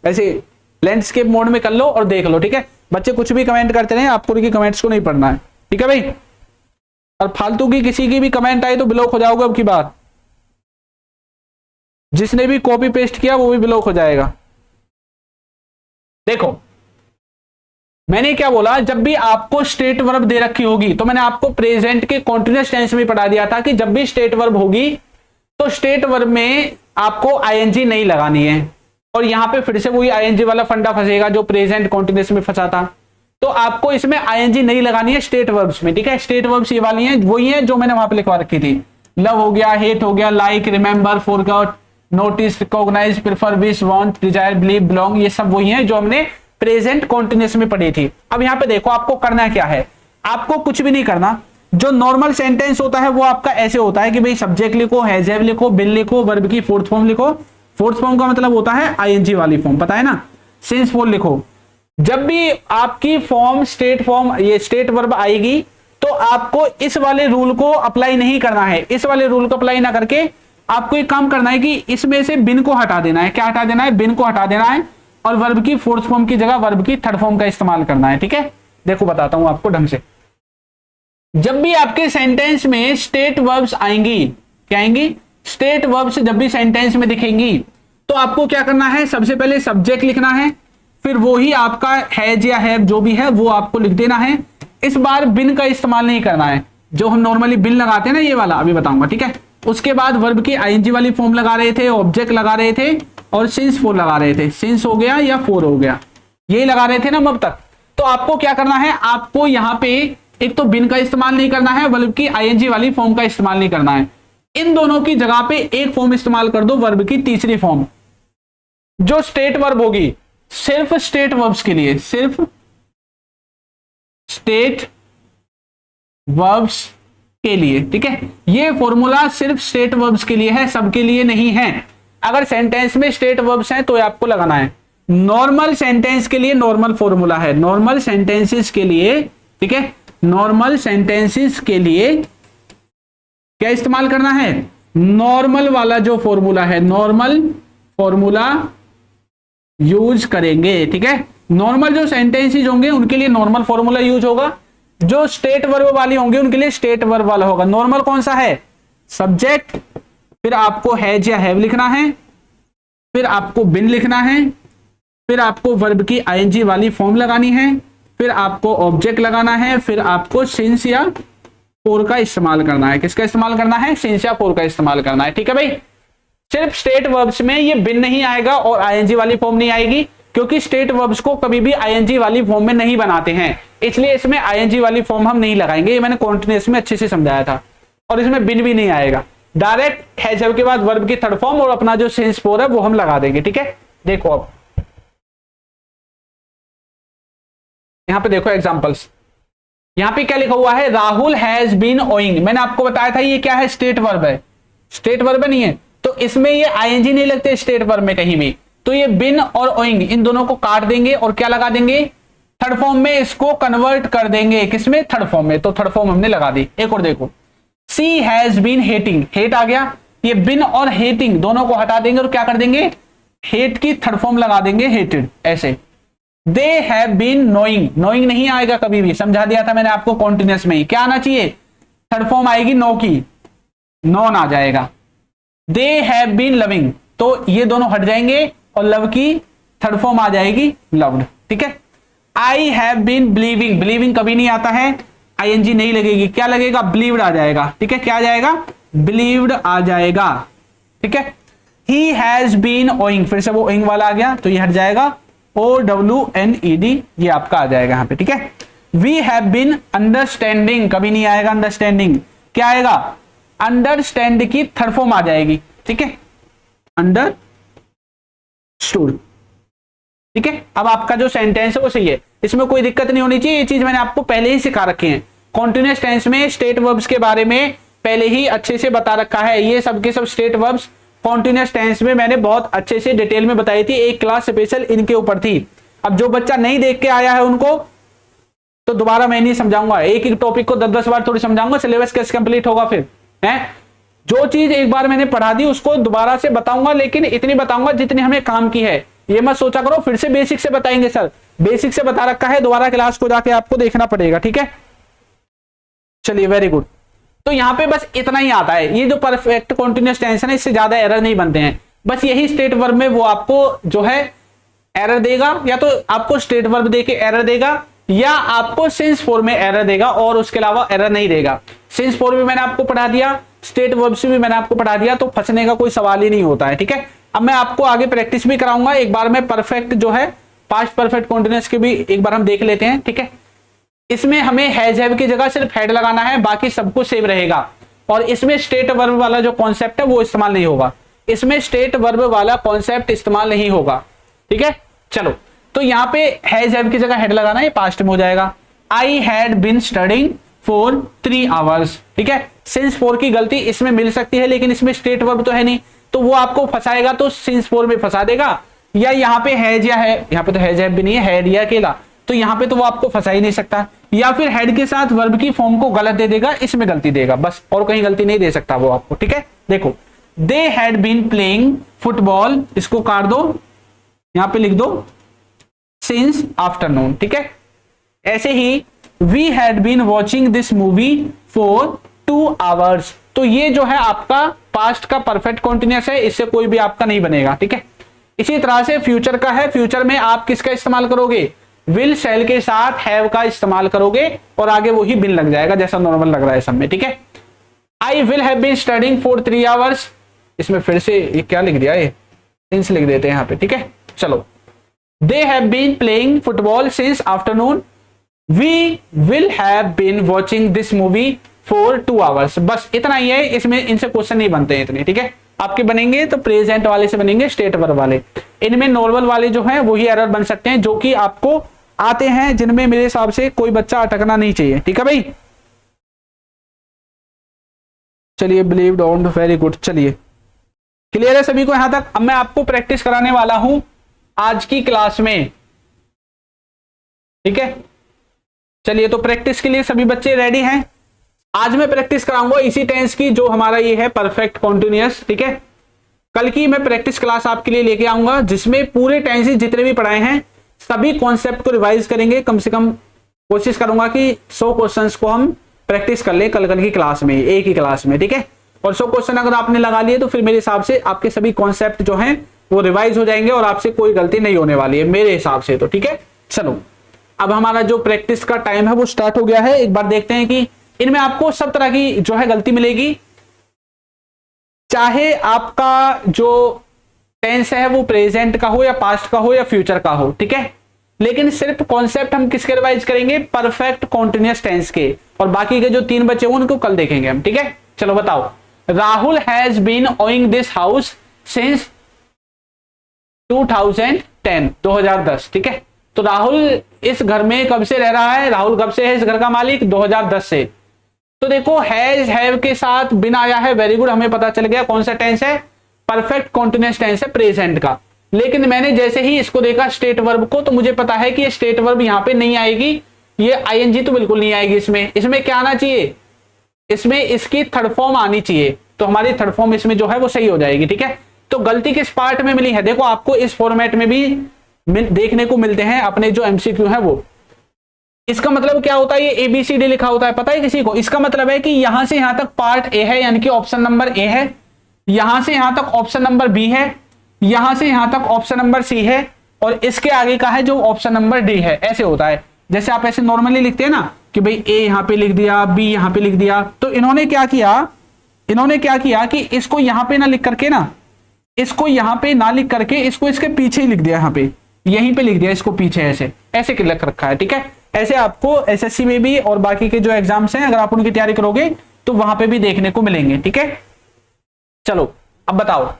ऐसे लैंडस्केप मोड में कर लो और देख लो, ठीक है। बच्चे कुछ भी कमेंट करते रहे, आपको उनकी कमेंट्स को नहीं पढ़ना है, ठीक है भाई। और फालतू की किसी की भी कमेंट आई तो ब्लॉक हो जाओगे अब की बार। जिसने भी कॉपी पेस्ट किया वो भी ब्लॉक हो जाएगा। देखो मैंने क्या बोला, जब भी आपको स्टेट वर्ब दे रखी होगी, तो मैंने आपको प्रेजेंट के कॉन्टिन्यूअस टेंस में पढ़ा दिया था कि जब भी स्टेट वर्ब होगी तो स्टेट वर्ब में आपको आईएनजी नहीं लगानी है। और यहां पे फिर से वही आईएनजी वाला फंडा फंसेगा जो प्रेजेंट कॉन्टिन्यूअस में फंसा था। तो आपको इसमें आईएनजी नहीं लगानी है स्टेट वर्ब्स में, ठीक है। स्टेट वर्ब्स ये वाली हैं, वही हैं जो मैंने वहां पे लिखवा रखी थी। लव हो गया, हेट हो गया, like, remember, forgot, notice, recognise, prefer, wish, want, desire, believe, belong, ये सब वही हैं जो हमने प्रेजेंट कॉन्टिन्यूअस में पढ़ी थी। अब यहाँ पे देखो आपको करना क्या है, आपको कुछ भी नहीं करना। जो नॉर्मल सेंटेंस होता है वो आपका ऐसे होता है कि भाई सब्जेक्ट लिखो, हैज हैव लिखो, बिन लिखो, वर्ब की फोर्थ फॉर्म लिखो। फोर्थ फॉर्म का मतलब होता है आईएनजी वाली फॉर्म, पता है ना, सिंस फोर लिखो। जब भी आपकी फॉर्म स्टेट फॉर्म, ये स्टेट वर्ब आएगी, तो आपको इस वाले रूल को अप्लाई नहीं करना है। इस वाले रूल को अप्लाई ना करके आपको एक काम करना है कि इसमें से बिन को हटा देना है। क्या हटा देना है, बिन को हटा देना है। और वर्ब की फोर्थ फॉर्म की जगह वर्ब की थर्ड फॉर्म का इस्तेमाल करना है। ठीक है, देखो बताता हूं आपको ढंग से। जब भी आपके सेंटेंस में स्टेट वर्ब्स आएंगी, क्या आएंगी? स्टेट वर्ब्स जब भी सेंटेंस में दिखेंगी तो आपको क्या करना है? सबसे पहले सब्जेक्ट लिखना है, फिर वो ही आपका हैज या हैव जो भी है वो आपको लिख देना है। इस बार बिन का इस्तेमाल नहीं करना है, जो हम नॉर्मली बिन लगाते हैं ना, ये वाला अभी बताऊंगा। ठीक है, उसके बाद वर्ब की आईएनजी वाली फॉर्म लगा रहे थे, ऑब्जेक्ट लगा रहे थे और सिंस फोर लगा रहे थे। सिंस हो गया या फोर हो गया, यही लगा रहे थे ना अब तक। तो आपको क्या करना है? आपको यहां पे एक तो बिन का इस्तेमाल नहीं करना है, बल्कि आईएनजी वाली फॉर्म का इस्तेमाल नहीं करना है। इन दोनों की जगह पे एक फॉर्म इस्तेमाल कर दो, वर्ब की तीसरी फॉर्म, जो स्टेट वर्ब होगी, सिर्फ स्टेट वर्ब्स के लिए, सिर्फ स्टेट वर्ब्स के लिए। ठीक है, ये फॉर्मूला सिर्फ स्टेट वर्ब्स के लिए है, सबके लिए नहीं है। अगर सेंटेंस में स्टेट वर्ब्स हैं तो आपको लगाना है। नॉर्मल सेंटेंस के लिए नॉर्मल फॉर्मूला है, नॉर्मल सेंटेंसेस के लिए। ठीक है, नॉर्मल सेंटेंसेस के लिए क्या इस्तेमाल करना है? नॉर्मल वाला जो फॉर्मूला है, नॉर्मल फॉर्मूला यूज करेंगे। ठीक है, नॉर्मल जो सेंटेंसेस होंगे उनके लिए नॉर्मल फॉर्मूला यूज होगा, जो स्टेट वर्ब वाली होंगे उनके लिए स्टेट वर्ब वाला होगा। नॉर्मल कौन सा है? सब्जेक्ट, फिर आपको हैज या हैव लिखना है, फिर आपको बिन लिखना है, फिर आपको वर्ब की आईएनजी वाली फॉर्म लगानी है, फिर आपको ऑब्जेक्ट लगाना है, फिर आपको सिंस या फोर का इस्तेमाल करना है। किसका इस्तेमाल करना है? सिंस या फोर का इस्तेमाल करना है। ठीक है भाई, सिर्फ स्टेट वर्ब्स में ये बिन नहीं आएगा और आईएनजी वाली फॉर्म नहीं आएगी, क्योंकि स्टेट वर्ब्स को कभी भी आईएनजी वाली फॉर्म में नहीं बनाते हैं, इसलिए इसमें आईएनजी वाली फॉर्म हम नहीं लगाएंगे। ये मैंने कॉन्टिन्यूअस में अच्छे से समझाया था। और इसमें बिन भी नहीं आएगा, डायरेक्ट हैज हैव के बाद वर्ब की थर्ड फॉर्म और अपना जो सिंस फोर है वो हम लगा देंगे। ठीक है, देखो अब यहां पे देखो एग्जांपल्स। यहां पे क्या लिखा हुआ है? Rahul has been owing. मैंने आपको बताया था ये क्या है? स्टेट वर्ब है। स्टेट वर्ब नहीं है तो इसमें ये आईएनजी नहीं लगते स्टेट वर्ब में कहीं भी, तो ये बिन और ओइंग इन दोनों को काट देंगे और क्या लगा देंगे? थर्ड फॉर्म में इसको कन्वर्ट कर देंगे। किसमें? थर्ड फॉर्म में। तो थर्ड फॉर्म हमने लगा दी। एक और देखो, सी हैज बीन हेटिंग। हेट आ गया, ये बिन और हेटिंग दोनों को हटा देंगे और क्या कर देंगे? हेट की थर्ड फॉर्म लगा देंगे, हेटेड। ऐसे they have been knowing. Knowing नहीं आएगा कभी भी, समझा दिया था मैंने आपको कॉन्टिन्यूअस में ही। क्या आना चाहिए? थर्ड फॉर्म आएगी नो की, नॉन आ जाएगा। दे हैव बीन लविंग, तो ये दोनों हट जाएंगे और लव की थर्ड फॉर्म आ जाएगी लव्ड। ठीक है, I have been believing. Believing कभी नहीं आता है, आईएनजी नहीं लगेगी, क्या लगेगा? बिलीव्ड आ जाएगा। ठीक है, क्या आ जाएगा? बिलीव्ड आ जाएगा। ठीक है, ही हैज बीन ओइंग, फिर से वो ओइंग वाला आ गया तो ये हट जाएगा, OWNED ये आपका आ जाएगा यहां पे। ठीक है, वी हैव बीन अंडरस्टैंडिंग, कभी नहीं आएगा अंडरस्टैंडिंग, क्या आएगा? अंडरस्टैंड की थर्ड फॉर्म आ जाएगी। ठीक है, अंडरस्टूड। ठीक है, अब आपका जो सेंटेंस है वो सही है, इसमें कोई दिक्कत नहीं होनी चाहिए। ये चीज मैंने आपको पहले ही सिखा रखी है। कॉन्टिन्यूअस टेंस में स्टेट वर्ब्स के बारे में पहले ही अच्छे से बता रखा है। ये सबके सब स्टेट वर्ब्स कॉन्टिन्यूअस टेंस में मैंने बहुत अच्छे से डिटेल में बताई थी, एक क्लास स्पेशल इनके ऊपर थी। अब जो बच्चा नहीं देख के आया है उनको तो दोबारा मैं नहीं समझाऊंगा, एक एक टॉपिक को 10-10 बार थोड़ी समझाऊंगा, सिलेबस कैसे कंप्लीट होगा फिर है। जो चीज एक बार मैंने पढ़ा दी उसको दोबारा से बताऊंगा, लेकिन इतनी बताऊंगा जितनी हमें काम की है। ये मत सोचा करो फिर से बेसिक से बताएंगे सर, बेसिक से बता रखा है, दोबारा क्लास को जाके आपको देखना पड़ेगा। ठीक है, चलिए वेरी गुड। तो यहां पे बस इतना ही आता है, ये जो परफेक्ट कॉन्टिन्यूअस टेंस है ना, इससे ज्यादा एरर नहीं बनते हैं। बस यही स्टेट वर्ब में वो आपको जो है एरर देगा, या तो आपको स्टेट वर्ब देके एरर देगा या आपको सिंस फोर में एरर देगा, और उसके अलावा एरर नहीं देगा। सिंस फोर भी मैंने आपको पढ़ा दिया, स्टेट वर्ब से भी मैंने आपको पढ़ा दिया, तो फंसने का कोई सवाल ही नहीं होता है। ठीक है, अब मैं आपको आगे प्रैक्टिस भी कराऊंगा। एक बार मैं परफेक्ट जो है पास्ट परफेक्ट कॉन्टिन्यूअस के भी एक बार हम देख लेते हैं। ठीक है, इसमें हमें हैज हैव की जगह सिर्फ हेड लगाना है, बाकी सब कुछ सेम रहेगा। और इसमें स्टेट वर्ब वाला जो कॉन्सेप्ट है वो इस्तेमाल नहीं होगा, इसमें स्टेट वर्ब वाला कॉन्सेप्ट इस्तेमाल नहीं होगा। ठीक है, चलो तो यहाँ पे हैज हैव की जगह हेड लगाना है, पास्ट में हो जाएगा। I had been studying for 3 hours. ठीक है, सिंस फोर की गलती इसमें मिल सकती है, लेकिन इसमें स्टेट वर्ब तो है नहीं, तो वो आपको फंसाएगा, तो सिंस फोर में फंसा देगा। या यहाँ पे हैज या है, यहाँ पे तो हैज हैव भी नहीं है, हैड या अकेला, तो यहाँ पे तो वो आपको फंसा ही नहीं सकता। या फिर हेड के साथ वर्ब की फॉर्म को गलत दे देगा, इसमें गलती देगा, बस और कहीं गलती नहीं दे सकता वो आपको। ठीक है, देखो they had been playing football, इसको काट दो, यहां पे लिख दो सिंस आफ्टरनून, ठीक है। ऐसे ही we had been watching this movie for 2 आवर्स, तो ये जो है आपका पास्ट का परफेक्ट कॉन्टिन्यूअस है, इससे कोई भी आपका नहीं बनेगा, ठीक है। इसी तरह से फ्यूचर का है, फ्यूचर में आप किसका इस्तेमाल करोगे, विल शैल के साथ हैव का इस्तेमाल करोगे और आगे वही बिन लग जाएगा जैसा नॉर्मल लग रहा है सब में, ठीक है। I will have been studying for 3 hours, इसमें फिर से ये क्या लिख दिया, ये सिंस लिख देते हैं यहां पे, ठीक है। चलो, they have been playing football since afternoon, we will have been watching this movie for 2 hours, बस इतना ही है, इसमें इनसे क्वेश्चन नहीं बनते हैं इतने, ठीक है। आपके बनेंगे तो प्रेजेंट वाले से बनेंगे, स्टेट वर्ब वाले, इनमें नॉर्मल वाले जो हैं वही एरर बन सकते हैं जो कि आपको आते हैं, जिनमें मेरे हिसाब से कोई बच्चा अटकना नहीं चाहिए, ठीक है भाई। चलिए, बिलीव डोंट, वेरी गुड, चलिए क्लियर है सभी को यहां तक। अब मैं आपको प्रैक्टिस कराने वाला हूं आज की क्लास में, ठीक है। चलिए, तो प्रैक्टिस के लिए सभी बच्चे रेडी हैं। आज मैं प्रैक्टिस कराऊंगा इसी टेंस की जो हमारा ये है परफेक्ट कॉन्टिन्यूअस, ठीक है। कल की मैं प्रैक्टिस क्लास आपके लिए लेके आऊंगा जिसमें पूरे टेंसेस जितने भी पढ़ाए हैं सभी कॉन्सेप्ट को रिवाइज करेंगे। कम से कम कोशिश करूंगा कि 100 क्वेश्चंस को हम प्रैक्टिस कर ले कल की क्लास में, एक ही क्लास में, ठीक है। और 100 क्वेश्चन अगर आपने लगा लिए तो फिर मेरे हिसाब से आपके सभी कॉन्सेप्ट जो हैं वो रिवाइज हो जाएंगे और आपसे कोई गलती नहीं होने वाली है मेरे हिसाब से, तो ठीक है। चलो, अब हमारा जो प्रैक्टिस का टाइम है वो स्टार्ट हो गया है। एक बार देखते हैं कि इनमें आपको सब तरह की जो है गलती मिलेगी, चाहे आपका जो टेंस है वो प्रेजेंट का हो या पास्ट का हो या फ्यूचर का हो, ठीक है। लेकिन सिर्फ कॉन्सेप्ट हम किसके रिवाइज करेंगे, परफेक्ट कॉन्टिन्यूअस टेंस के, और बाकी के जो 3 बचे हुए उनको कल देखेंगे हम, ठीक है। चलो बताओ, Rahul has been owing this house since 2010, ठीक है। तो राहुल इस घर में कब से रह रहा है, राहुल कब से है इस घर का मालिक, 2010 से। तो देखो, हैज हैव के साथ बिन आया है, वेरी गुड, हमें पता चल गया कौन सा टेंस है, परफेक्ट कॉन्टिन्यूअस टेंस है प्रेजेंट का। लेकिन मैंने जैसे ही इसको देखा स्टेट वर्ब को, तो मुझे पता है कि ये स्टेट वर्ब यहां पे नहीं आएगी, ये आईएनजी तो बिल्कुल नहीं आएगी इसमें। इसमें क्या आना चाहिए, इसमें इसकी थर्ड फॉर्म आनी चाहिए, तो हमारी थर्ड फॉर्म इसमें जो है वो सही हो जाएगी, ठीक है। तो गलती किस पार्ट में मिली है, देखो आपको इस फॉर्मेट में भी देखने को मिलते हैं अपने जो एमसीक्यू है वो। इसका मतलब क्या होता है, ये ABCD लिखा होता है, पता है किसी को। इसका मतलब है कि यहां से यहां तक पार्ट ए है, यानी कि ऑप्शन नंबर ए है, यहां से यहां तक ऑप्शन नंबर बी है, यहां से यहां तक ऑप्शन नंबर सी है, और इसके आगे का है जो ऑप्शन नंबर डी है। ऐसे होता है, जैसे आप ऐसे नॉर्मली लिखते हैं ना कि भाई ए यहां पे लिख दिया, बी यहां पे लिख दिया। तो इन्होंने क्या किया कि इसको यहां पे ना लिख करके ना, इसको यहां पे ना लिख करके इसको इसके पीछे ही लिख दिया, यहां पे यहीं पे लिख दिया इसको पीछे, ऐसे लिख रखा है, ठीक है। ऐसे आपको एसएससी में भी और बाकी के जो एग्जाम्स हैं अगर आप उनकी तैयारी करोगे तो वहां पे भी देखने को मिलेंगे, ठीक है। चलो, अब बताओ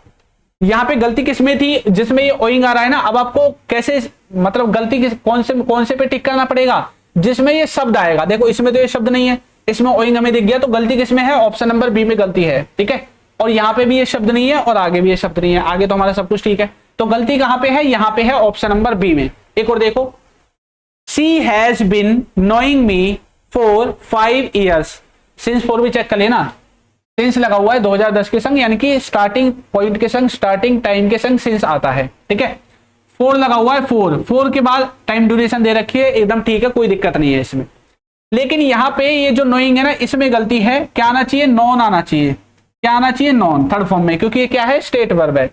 यहां पे गलती किसमें थी, जिसमें ये ओइंग आ रहा है ना। अब आपको कैसे, मतलब गलती कौन से पे टिक करना पड़ेगा, जिसमें ये शब्द आएगा। देखो इसमें तो ये शब्द नहीं है, इसमें ओइंग हमें दिख गया, तो गलती किसमें है, ऑप्शन नंबर बी में गलती है, ठीक है। और यहाँ पे भी ये शब्द नहीं है और आगे भी ये शब्द नहीं है, आगे तो हमारा सब कुछ ठीक है। तो गलती कहां पे है, यहां पे है ऑप्शन नंबर बी में। एक और देखो, she has been knowing me for 5 years, since 4 भी चेक कर लेना, सिंस लगा हुआ है 2010 के संग, यानी कि स्टार्टिंग पॉइंट के संग, स्टार्टिंग टाइम के संग सिंस आता है, ठीक है। 4 लगा हुआ है, 4 के बाद टाइम ड्यूरेशन दे रखी है, एकदम ठीक है, कोई दिक्कत नहीं है इसमें। लेकिन यहां पे ये जो नोइंग है ना, इसमें गलती है, क्या आना चाहिए, नॉन आना चाहिए, क्या आना चाहिए, नॉन, थर्ड फॉर्म में, क्योंकि ये क्या है, स्टेट वर्ब है।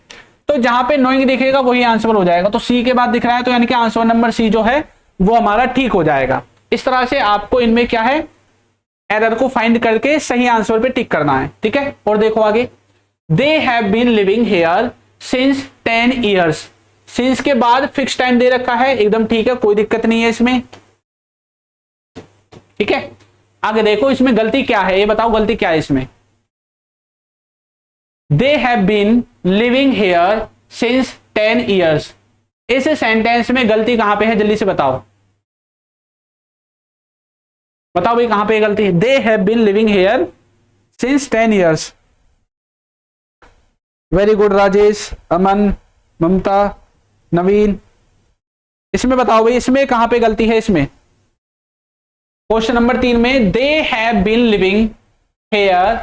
तो जहां पे नोइंग दिखेगा वही आंसर हो जाएगा। तो सी के बाद दिख रहा है, तो यानी कि आंसर नंबर सी जो है वो हमारा ठीक हो जाएगा। इस तरह से आपको इनमें क्या है, एरर को फाइंड करके सही आंसर पे टिक करना है, ठीक है। और देखो आगे, they have been living here since 10 years, since के बाद फिक्स टाइम दे रखा है, एकदम ठीक है, कोई दिक्कत नहीं है इसमें, ठीक है। आगे देखो इसमें गलती क्या है, ये बताओ गलती क्या है इसमें, they have been living here since 10 years, इस सेंटेंस में गलती कहां पे है, जल्दी से बताओ भाई कहां पे गलती है। They have been living here since 10 years, very good Rajesh, Aman, Mamta, Naveen, इसमें बताओ भाई इसमें कहां पे गलती है। इसमें क्वेश्चन नंबर 3 में they have been living here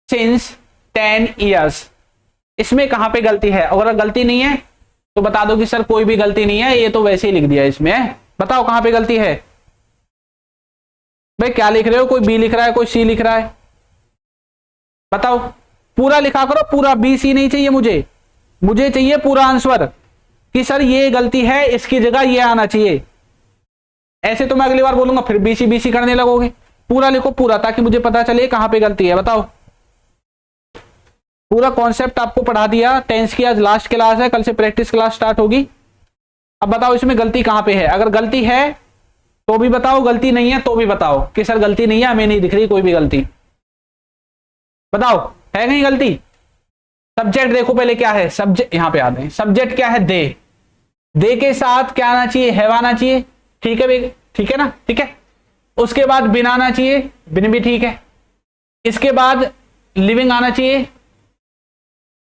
since 10 years, इसमें कहां पे गलती है। अगर गलती नहीं है तो बता दो कि सर कोई भी गलती नहीं है, ये तो वैसे ही लिख दिया इसमें है। बताओ कहां पे गलती है भाई, क्या लिख रहे हो? कोई बी लिख रहा है, कोई सी लिख रहा है, बताओ। पूरा लिखा करो, पूरा, बी सी नहीं चाहिए मुझे, मुझे चाहिए पूरा आंसर कि सर ये गलती है, इसकी जगह ये आना चाहिए। ऐसे तो मैं अगली बार बोलूंगा फिर बीसी बीसी करने लगोगे। पूरा लिखो पूरा, ताकि मुझे पता चले कहां पे गलती है। बताओ, पूरा कॉन्सेप्ट आपको पढ़ा दिया। टेंस की आज लास्ट क्लास है, कल से प्रैक्टिस क्लास स्टार्ट होगी। अब बताओ इसमें गलती कहां पे है? अगर गलती है तो भी बताओ, गलती नहीं है तो भी बताओ कि सर गलती नहीं है, हमें नहीं दिख रही कोई भी गलती। बताओ है कहीं गलती? सब्जेक्ट देखो पहले क्या है, सब्जेक्ट यहां पे आते हैं। सब्जेक्ट क्या है? दे के साथ क्या आना चाहिए? हैव आना चाहिए, ठीक है भाई, ठीक है ना, ठीक है। उसके बाद बिन आना चाहिए, बिन भी ठीक है। इसके बाद लिविंग आना चाहिए,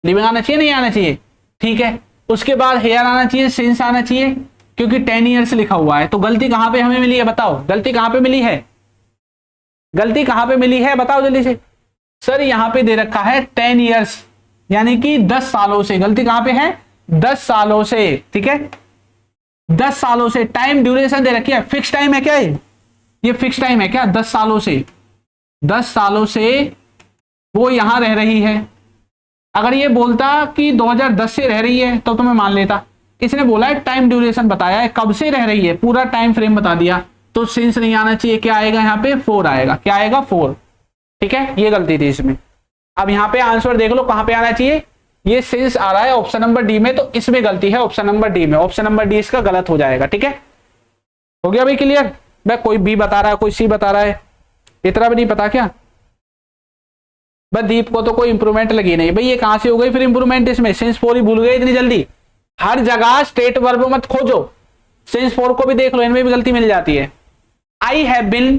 लिविंग आना चाहिए नहीं आना चाहिए, ठीक है। उसके बाद हेयर आना चाहिए, सिंस आना चाहिए, क्योंकि 10 ईयर्स लिखा हुआ है। तो गलती कहां पे हमें मिली है? बताओ गलती कहां पे मिली है? गलती कहां पे मिली है बताओ जल्दी से। सर यहां पे दे रखा है 10 ईयर्स, यानी कि 10 सालों से। गलती कहां पे है? 10 सालों से, ठीक है, 10 सालों से। टाइम ड्यूरेशन दे रखी है, फिक्स टाइम है क्या? ये फिक्स टाइम है क्या? 10 सालों से, 10 सालों से वो यहां रह रही है। अगर ये बोलता कि 2010 से रह रही है तो मैं मान लेता। इसने बोला है टाइम ड्यूरेशन बताया है, कब से रह रही है, पूरा टाइम फ्रेम बता दिया। तो सिंस नहीं आना चाहिए, क्या आएगा यहाँ पे? 4 आएगा। क्या आएगा? 4, ठीक है। ये गलती थी इसमें। अब यहाँ पे आंसर देख लो कहां पे आना चाहिए। ये सिंस आ रहा है ऑप्शन नंबर डी में, तो इसमें गलती है ऑप्शन नंबर डी में। ऑप्शन नंबर डी इसका गलत हो जाएगा, ठीक है। हो गया भाई क्लियर? भाई कोई बी बता रहा है, कोई सी बता रहा है, इतना भी नहीं पता क्या? बस दीप को तो कोई इंप्रूवमेंट लगी नहीं। भाई ये कहां से हो गई फिर इंप्रूवमेंट इसमें? सिंस 4 ही भूल गए इतनी जल्दी? हर जगह स्टेट वर्ब मत खोजो, सिंस 4 को भी देख लो, इनमें भी गलती मिल जाती है। I have bin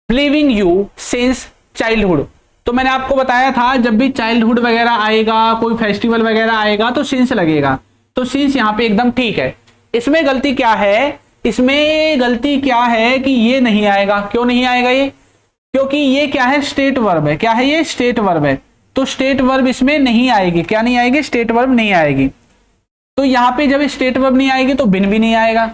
believing you since childhood. तो मैंने आपको बताया था जब भी चाइल्डहुड वगैरह आएगा, कोई फेस्टिवल वगैरह आएगा तो सिंस लगेगा। तो सिंस यहाँ पे एकदम ठीक है। इसमें गलती क्या है? इसमें गलती क्या है कि ये नहीं आएगा। क्यों नहीं आएगा ये? क्योंकि ये क्या है? स्टेट वर्ब है। क्या है ये? स्टेट वर्ब है। तो स्टेट वर्ब इसमें नहीं आएगी। क्या नहीं आएगी? स्टेट वर्ब नहीं आएगी। तो यहां पे जब स्टेट वर्ब नहीं आएगी तो बिन भी नहीं आएगा।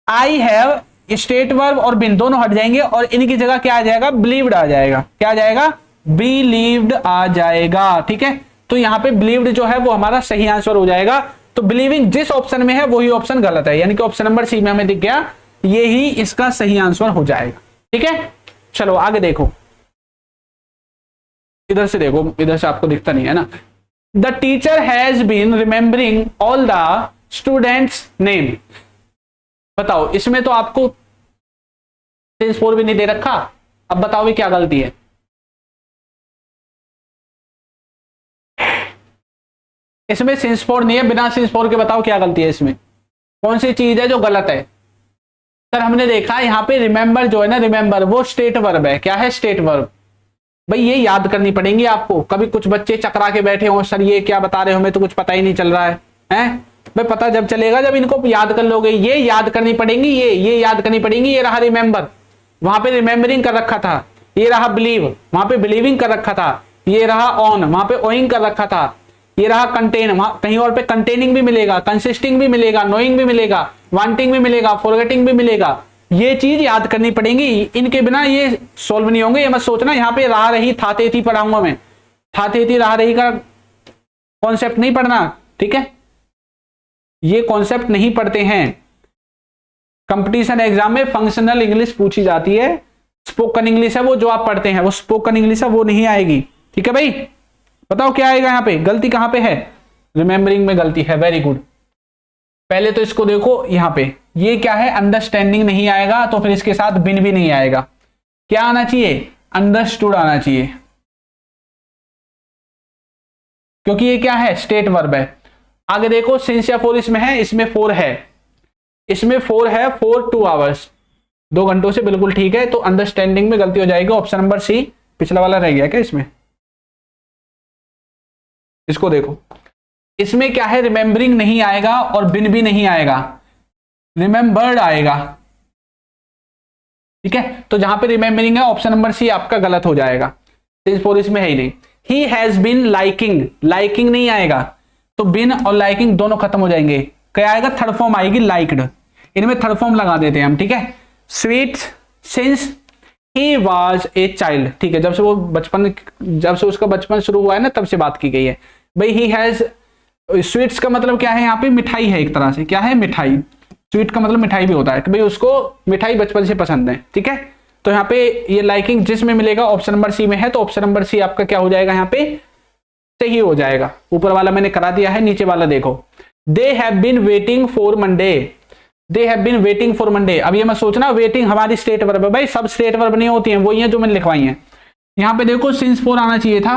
आई हैव, स्टेट वर्ब और बिन दोनों हट जाएंगे और इनकी जगह क्या आ जाएगा? बिलीव्ड आ जाएगा। क्या आ जाएगा? बिलीव्ड आ जाएगा, ठीक है। तो यहां पे बिलीव्ड जो है वो हमारा सही आंसर हो जाएगा। तो बिलीविंग जिस ऑप्शन में है वही ऑप्शन गलत है, यानी कि ऑप्शन नंबर सी में हमें दिख गया, ये ही इसका सही आंसर हो जाएगा, ठीक है। चलो आगे देखो, इधर से देखो, इधर से आपको दिखता नहीं है ना। The teacher has been remembering all the students name. बताओ इसमें तो आपको सिंस 4 भी नहीं दे रखा। अब बताओ ये क्या गलती है? इसमें सिंस 4 नहीं है, बिना सिंस 4 के बताओ क्या गलती है इसमें? कौन सी चीज है जो गलत है? सर हमने देखा यहाँ पे रिमेंबर जो है ना, रिमेंबर वो स्टेट वर्ब है। क्या है? State verb. भाई ये याद करनी पड़ेंगी आपको। कभी कुछ बच्चे चकरा के बैठे हो, सर ये क्या बता रहे हो, हमें तो कुछ पता ही नहीं चल रहा है, हैं? भाई पता जब चलेगा जब इनको याद कर लोगे। ये याद करनी पड़ेंगी, ये याद करनी पड़ेंगी। ये रहा रिमेंबर, वहां पे रिमेंबरिंग कर रखा था। ये रहा बिलीव, वहां पे बिलीविंग कर रखा था। ये रहा ऑन, वहां पे ओइंग कर रखा था। ये रहा कंटेन, वहां कहीं और पे कंटेनिंग भी मिलेगा, कंसिस्टिंग भी मिलेगा, नोइंग भी मिलेगा, वांटिंग भी मिलेगा, फॉरगेटिंग भी मिलेगा। ये चीज याद करनी पड़ेंगी, इनके बिना ये सोल्व नहीं होंगे। ये मत सोचना यहाँ पे रहा रही था थी पढ़ाऊंगा मैं, था थी रहा रही का कॉन्सेप्ट नहीं पढ़ना, ठीक है। ये कॉन्सेप्ट नहीं पढ़ते हैं। कंपटीशन एग्जाम में फंक्शनल इंग्लिश पूछी जाती है, स्पोकन इंग्लिश है वो जो आप पढ़ते हैं, वो स्पोकन इंग्लिश है वो नहीं आएगी, ठीक है भाई। बताओ क्या आएगा यहाँ पे? गलती कहां पे है? रिमेंबरिंग में गलती है, वेरी गुड। पहले तो इसको देखो, यहाँ पे ये क्या है? अंडरस्टैंडिंग नहीं आएगा, तो फिर इसके साथ बिन भी नहीं आएगा। क्या आना चाहिए? अंडरस्टूड आना चाहिए, क्योंकि ये क्या है? स्टेट वर्ब है। आगे देखो, सिंस या 4 इसमें है, इसमें 4 है, इसमें 4 है, 4 2 आवर्स, 2 घंटों से, बिल्कुल ठीक है। तो अंडरस्टैंडिंग में गलती हो जाएगी, ऑप्शन नंबर सी। पिछला वाला रह गया क्या इसमें? इसको देखो, इसमें क्या है? रिमेंबरिंग नहीं आएगा और बिन भी नहीं आएगा, रिमेंबर्ड आएगा, ठीक है। तो जहां पे रिमेंबरिंग है ऑप्शन नंबर सी आपका गलत हो जाएगा। सिंस 4 इसमें है ही नहीं। He has been liking, liking नहीं आएगा। तो बिन और लाइकिंग दोनों खत्म हो जाएंगे, क्या आएगा, थर्ड फॉर्म आएगी लाइक्ड। इनमें थर्ड फॉर्म लगा देते हैं हम, ठीक है। Sweet since he was a child, ठीक है, जब से वो बचपन, जब से उसका बचपन शुरू हुआ है ना, तब से बात की गई है भाई। ही हैज, स्वीट्स का मतलब क्या है यहाँ पे, मिठाई है एक तरह से, क्या है, मिठाई। स्वीट का मतलब मिठाई भी होता है कि भाई उसको मिठाई बचपन से पसंद है, ठीक है। तो यहाँ पे ये लाइकिंग जिसमें मिलेगा ऑप्शन नंबर सी में है, तो ऑप्शन नंबर सी आपका क्या हो जाएगा, यहाँ पे सही हो जाएगा। ऊपर वाला मैंने करा दिया है, नीचे वाला देखो, they have been waiting for Monday, they have been waiting for Monday. अब ये मत सोचना वेटिंग हमारी स्टेट वर्ब है, भाई सब स्टेट वर्ब नहीं होती हैं, वो ही है जो मैंने लिखवाई है। यहाँ पे देखो सिंस फोर आना चाहिए था।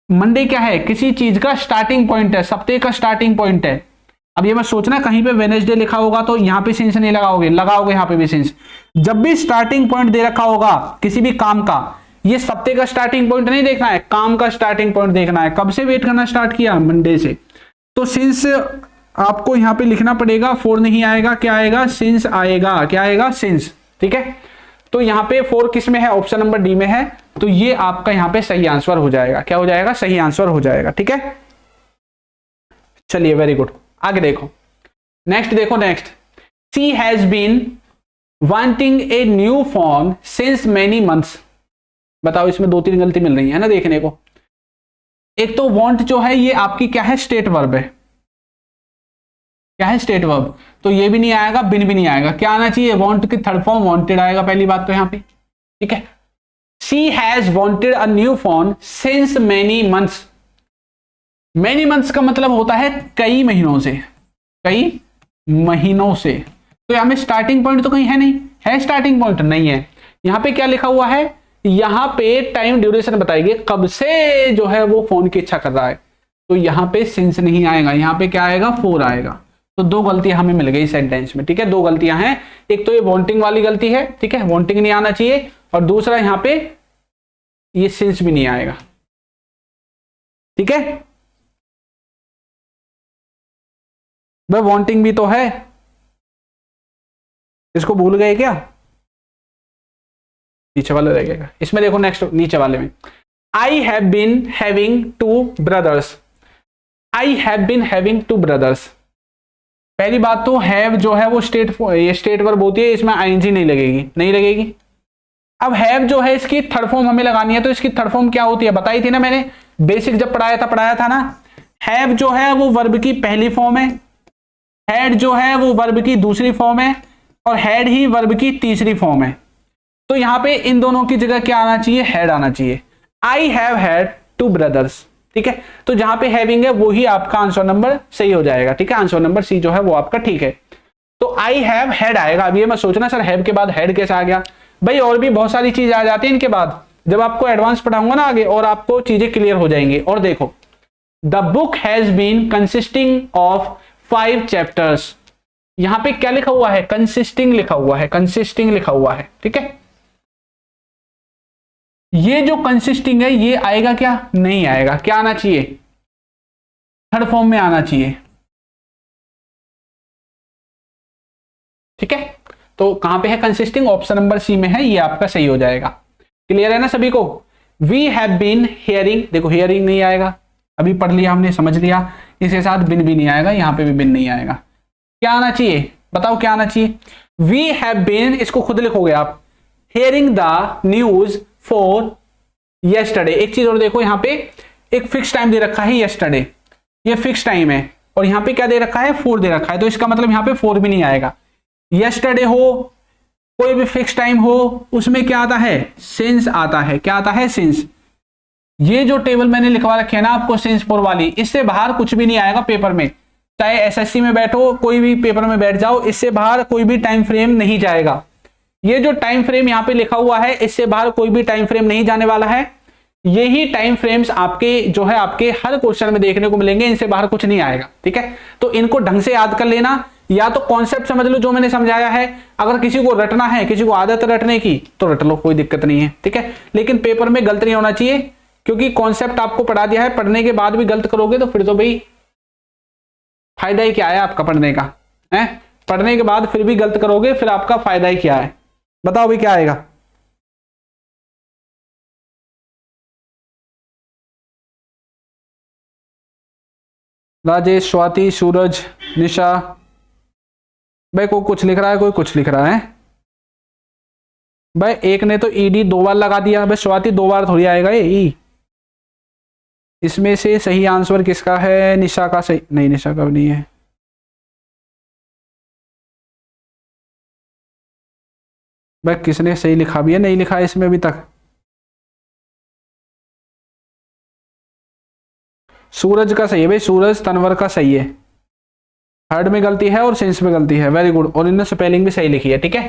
मंडे क्या है, किसी चीज का स्टार्टिंग पॉइंट है, सप्ताह का स्टार्टिंग पॉइंट है। अब ये मत सोचना कहीं पे वेडनेसडे लिखा होगा तो यहाँ पे सिंस नहीं लगाओगे, लगाओगे यहाँ पे भी सिंस। जब भी स्टार्टिंग पॉइंट दे रखा होगा किसी भी काम का, ये सप्ताह का स्टार्टिंग पॉइंट नहीं देखना है, काम का स्टार्टिंग पॉइंट देखना है। कब से वेट करना स्टार्ट किया, मंडे से। तो सिंस आपको यहाँ पे लिखना पड़ेगा, फोर नहीं आएगा, क्या आएगा, सिंस आएगा, क्या आएगा, सिंस, ठीक है। तो यहाँ पे फोर किस में है, ऑप्शन नंबर डी में है, तो ये आपका यहाँ पे सही आंसर हो जाएगा, क्या हो जाएगा, सही आंसर हो जाएगा, ठीक है। चलिए वेरी गुड, आगे देखो, नेक्स्ट देखो, next, she has been wanting a new phone since many months. बताओ इसमें दो तीन गलती मिल रही है ना देखने को। एक तो वांट जो है ये आपकी क्या है, स्टेट वर्ब है, क्या है, स्टेट वर्ब, तो ये भी नहीं आएगा, बिन भी नहीं आएगा। क्या आना चाहिए, वांट की थर्ड फॉर्म वांटेड आएगा पहली बात तो यहाँ पे, ठीक है। She has wanted a new phone since many months. Many months का मतलब होता है कई महीनों से, कई महीनों से। तो यहाँ में स्टार्टिंग पॉइंट तो कहीं है नहीं, है स्टार्टिंग पॉइंट नहीं है। यहाँ पे क्या लिखा हुआ है, यहाँ पे टाइम ड्यूरेशन बताएगी, कब से जो है वो फोन की इच्छा कर रहा है, तो यहाँ पे सिंस नहीं आएगा, यहाँ पे क्या आएगा, फोर आएगा। तो दो गलतियां हमें मिल गई सेंटेंस में, ठीक है, दो गलतियां हैं। एक तो ये वांटिंग वाली गलती है, ठीक है, वांटिंग नहीं आना चाहिए, और दूसरा यहाँ पे ये सिंस भी नहीं आएगा, ठीक है। भाई वांटिंग भी तो है, इसको भूल गए क्या, नीचे वाले रह गएगा। इसमें देखो नेक्स्ट नीचे वाले में, I have been having two brothers, I have been having two brothers. पहली बात तो हैव जो है वो स्टेट वर्ब होती है, इसमें आईएनजी नहीं लगेगी, नहीं लगेगी। अब हैव जो है इसकी थर्ड फॉर्म हमें लगानी है, तो इसकी थर्ड फॉर्म क्या होती है बताई थी ना मैंने, बेसिक जब पढ़ाया था ना। हैव जो है वो वर्ब की पहली फॉर्म है, हैड जो है वो वर्ब की दूसरी फॉर्म है, और हैड ही वर्ब की तीसरी फॉर्म है। तो यहां पे इन दोनों की जगह क्या आना चाहिए, हैड आना चाहिए। I have had two brothers, ठीक है। तो जहां पे हैविंग है वो ही आपका आंसर नंबर सही हो जाएगा, ठीक है, आंसर नंबर सी जो है वो आपका ठीक है। तो आई हैव हैड आएगा। अब ये मत सोचना सर हैव के बाद हैड कैसे आ गया, भाई और भी बहुत सारी चीज आ जाती है इनके बाद, जब आपको एडवांस पढ़ाऊंगा ना आगे और आपको चीजें क्लियर हो जाएंगी। और देखो, the book has been consisting of 5 chapters. यहां पे क्या लिखा हुआ है, कंसिस्टिंग लिखा हुआ है, कंसिस्टिंग लिखा हुआ है, ठीक है। ये जो कंसिस्टिंग है ये आएगा क्या, नहीं आएगा, क्या आना चाहिए, थर्ड फॉर्म में आना चाहिए, ठीक है। तो कहां पे है कंसिस्टिंग, ऑप्शन नंबर सी में है, ये आपका सही हो जाएगा। क्लियर है ना सभी को। वी हैव बीन हियरिंग, देखो हियरिंग नहीं आएगा, अभी पढ़ लिया हमने, समझ लिया, इसके साथ बिन भी नहीं आएगा, यहां पे भी बिन नहीं आएगा। क्या आना चाहिए बताओ, क्या आना चाहिए, वी हैव बीन, इसको खुद लिखोगे आप, hearing the news for yesterday. एक चीज और देखो, यहाँ पे एक फिक्स टाइम दे रखा है यस्टरडे, ये फिक्स टाइम है, और यहाँ पे क्या दे रखा है, 4 दे रखा है, तो इसका मतलब यहाँ पे 4 भी नहीं आएगा। यस्टरडे हो, कोई भी फिक्स टाइम हो, उसमें क्या आता है, सिंस आता है, क्या आता है, सिंस। ये जो टेबल मैंने लिखवा रखे है ना आपको सिंस 4 वाली, इससे बाहर कुछ भी नहीं आएगा पेपर में, चाहे एसएससी में बैठो, कोई भी पेपर में बैठ जाओ, इससे बाहर कोई भी टाइम फ्रेम नहीं जाएगा। ये जो टाइम फ्रेम यहाँ पे लिखा हुआ है, इससे बाहर कोई भी टाइम फ्रेम नहीं जाने वाला है। यही टाइम फ्रेम्स आपके जो है आपके हर क्वेश्चन में देखने को मिलेंगे, इनसे बाहर कुछ नहीं आएगा, ठीक है। तो इनको ढंग से याद कर लेना, या तो कॉन्सेप्ट समझ लो जो मैंने समझाया है, अगर किसी को रटना है, किसी को आदत रटने की, तो रट लो, कोई दिक्कत नहीं है, ठीक है। लेकिन पेपर में गलत नहीं होना चाहिए, क्योंकि कॉन्सेप्ट आपको पढ़ा दिया है, पढ़ने के बाद भी गलत करोगे तो फिर तो भाई फायदा ही क्या है आपका पढ़ने का, है, पढ़ने के बाद फिर भी गलत करोगे, फिर आपका फायदा ही क्या है, बताओ भी क्या आएगा। राजेश, स्वाति, सूरज, निशा। भाई कोई कुछ लिख रहा है, कोई कुछ लिख रहा है। भाई एक ने तो ईडी 2 बार लगा दिया। भाई स्वाति 2 बार थोड़ी आएगा ये ई। इसमें से सही आंसर किसका है? निशा का सही नहीं, निशा का भी नहीं है। भाई किसने सही लिखा भी है? नहीं लिखा है इसमें अभी तक। सूरज का सही है भाई, सूरज तनवर का सही है। थर्ड में गलती है और सेंस में गलती है। Very good. और इन्होंने स्पेलिंग भी सही लिखी है। ठीक है,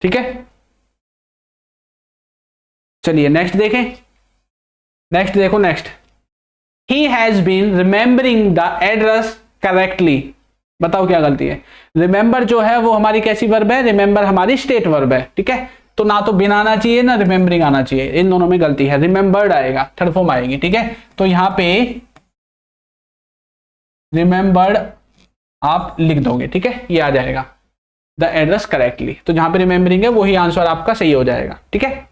ठीक है। चलिए नेक्स्ट देखें। नेक्स्ट देखो, next. He has been remembering the address correctly. बताओ क्या गलती है? रिमेंबर जो है वो हमारी कैसी वर्ब है? रिमेंबर हमारी स्टेट वर्ब है। ठीक है, तो ना तो बिन आना चाहिए ना रिमेंबरिंग आना चाहिए, इन दोनों में गलती है। रिमेंबर्ड आएगा, थर्ड फॉर्म आएगी। ठीक है, तो यहां पे रिमेंबर्ड आप लिख दोगे। ठीक है, ये आ जाएगा द एड्रेस करेक्टली। तो जहां पे रिमेंबरिंग है वही आंसर आपका सही हो जाएगा। ठीक है।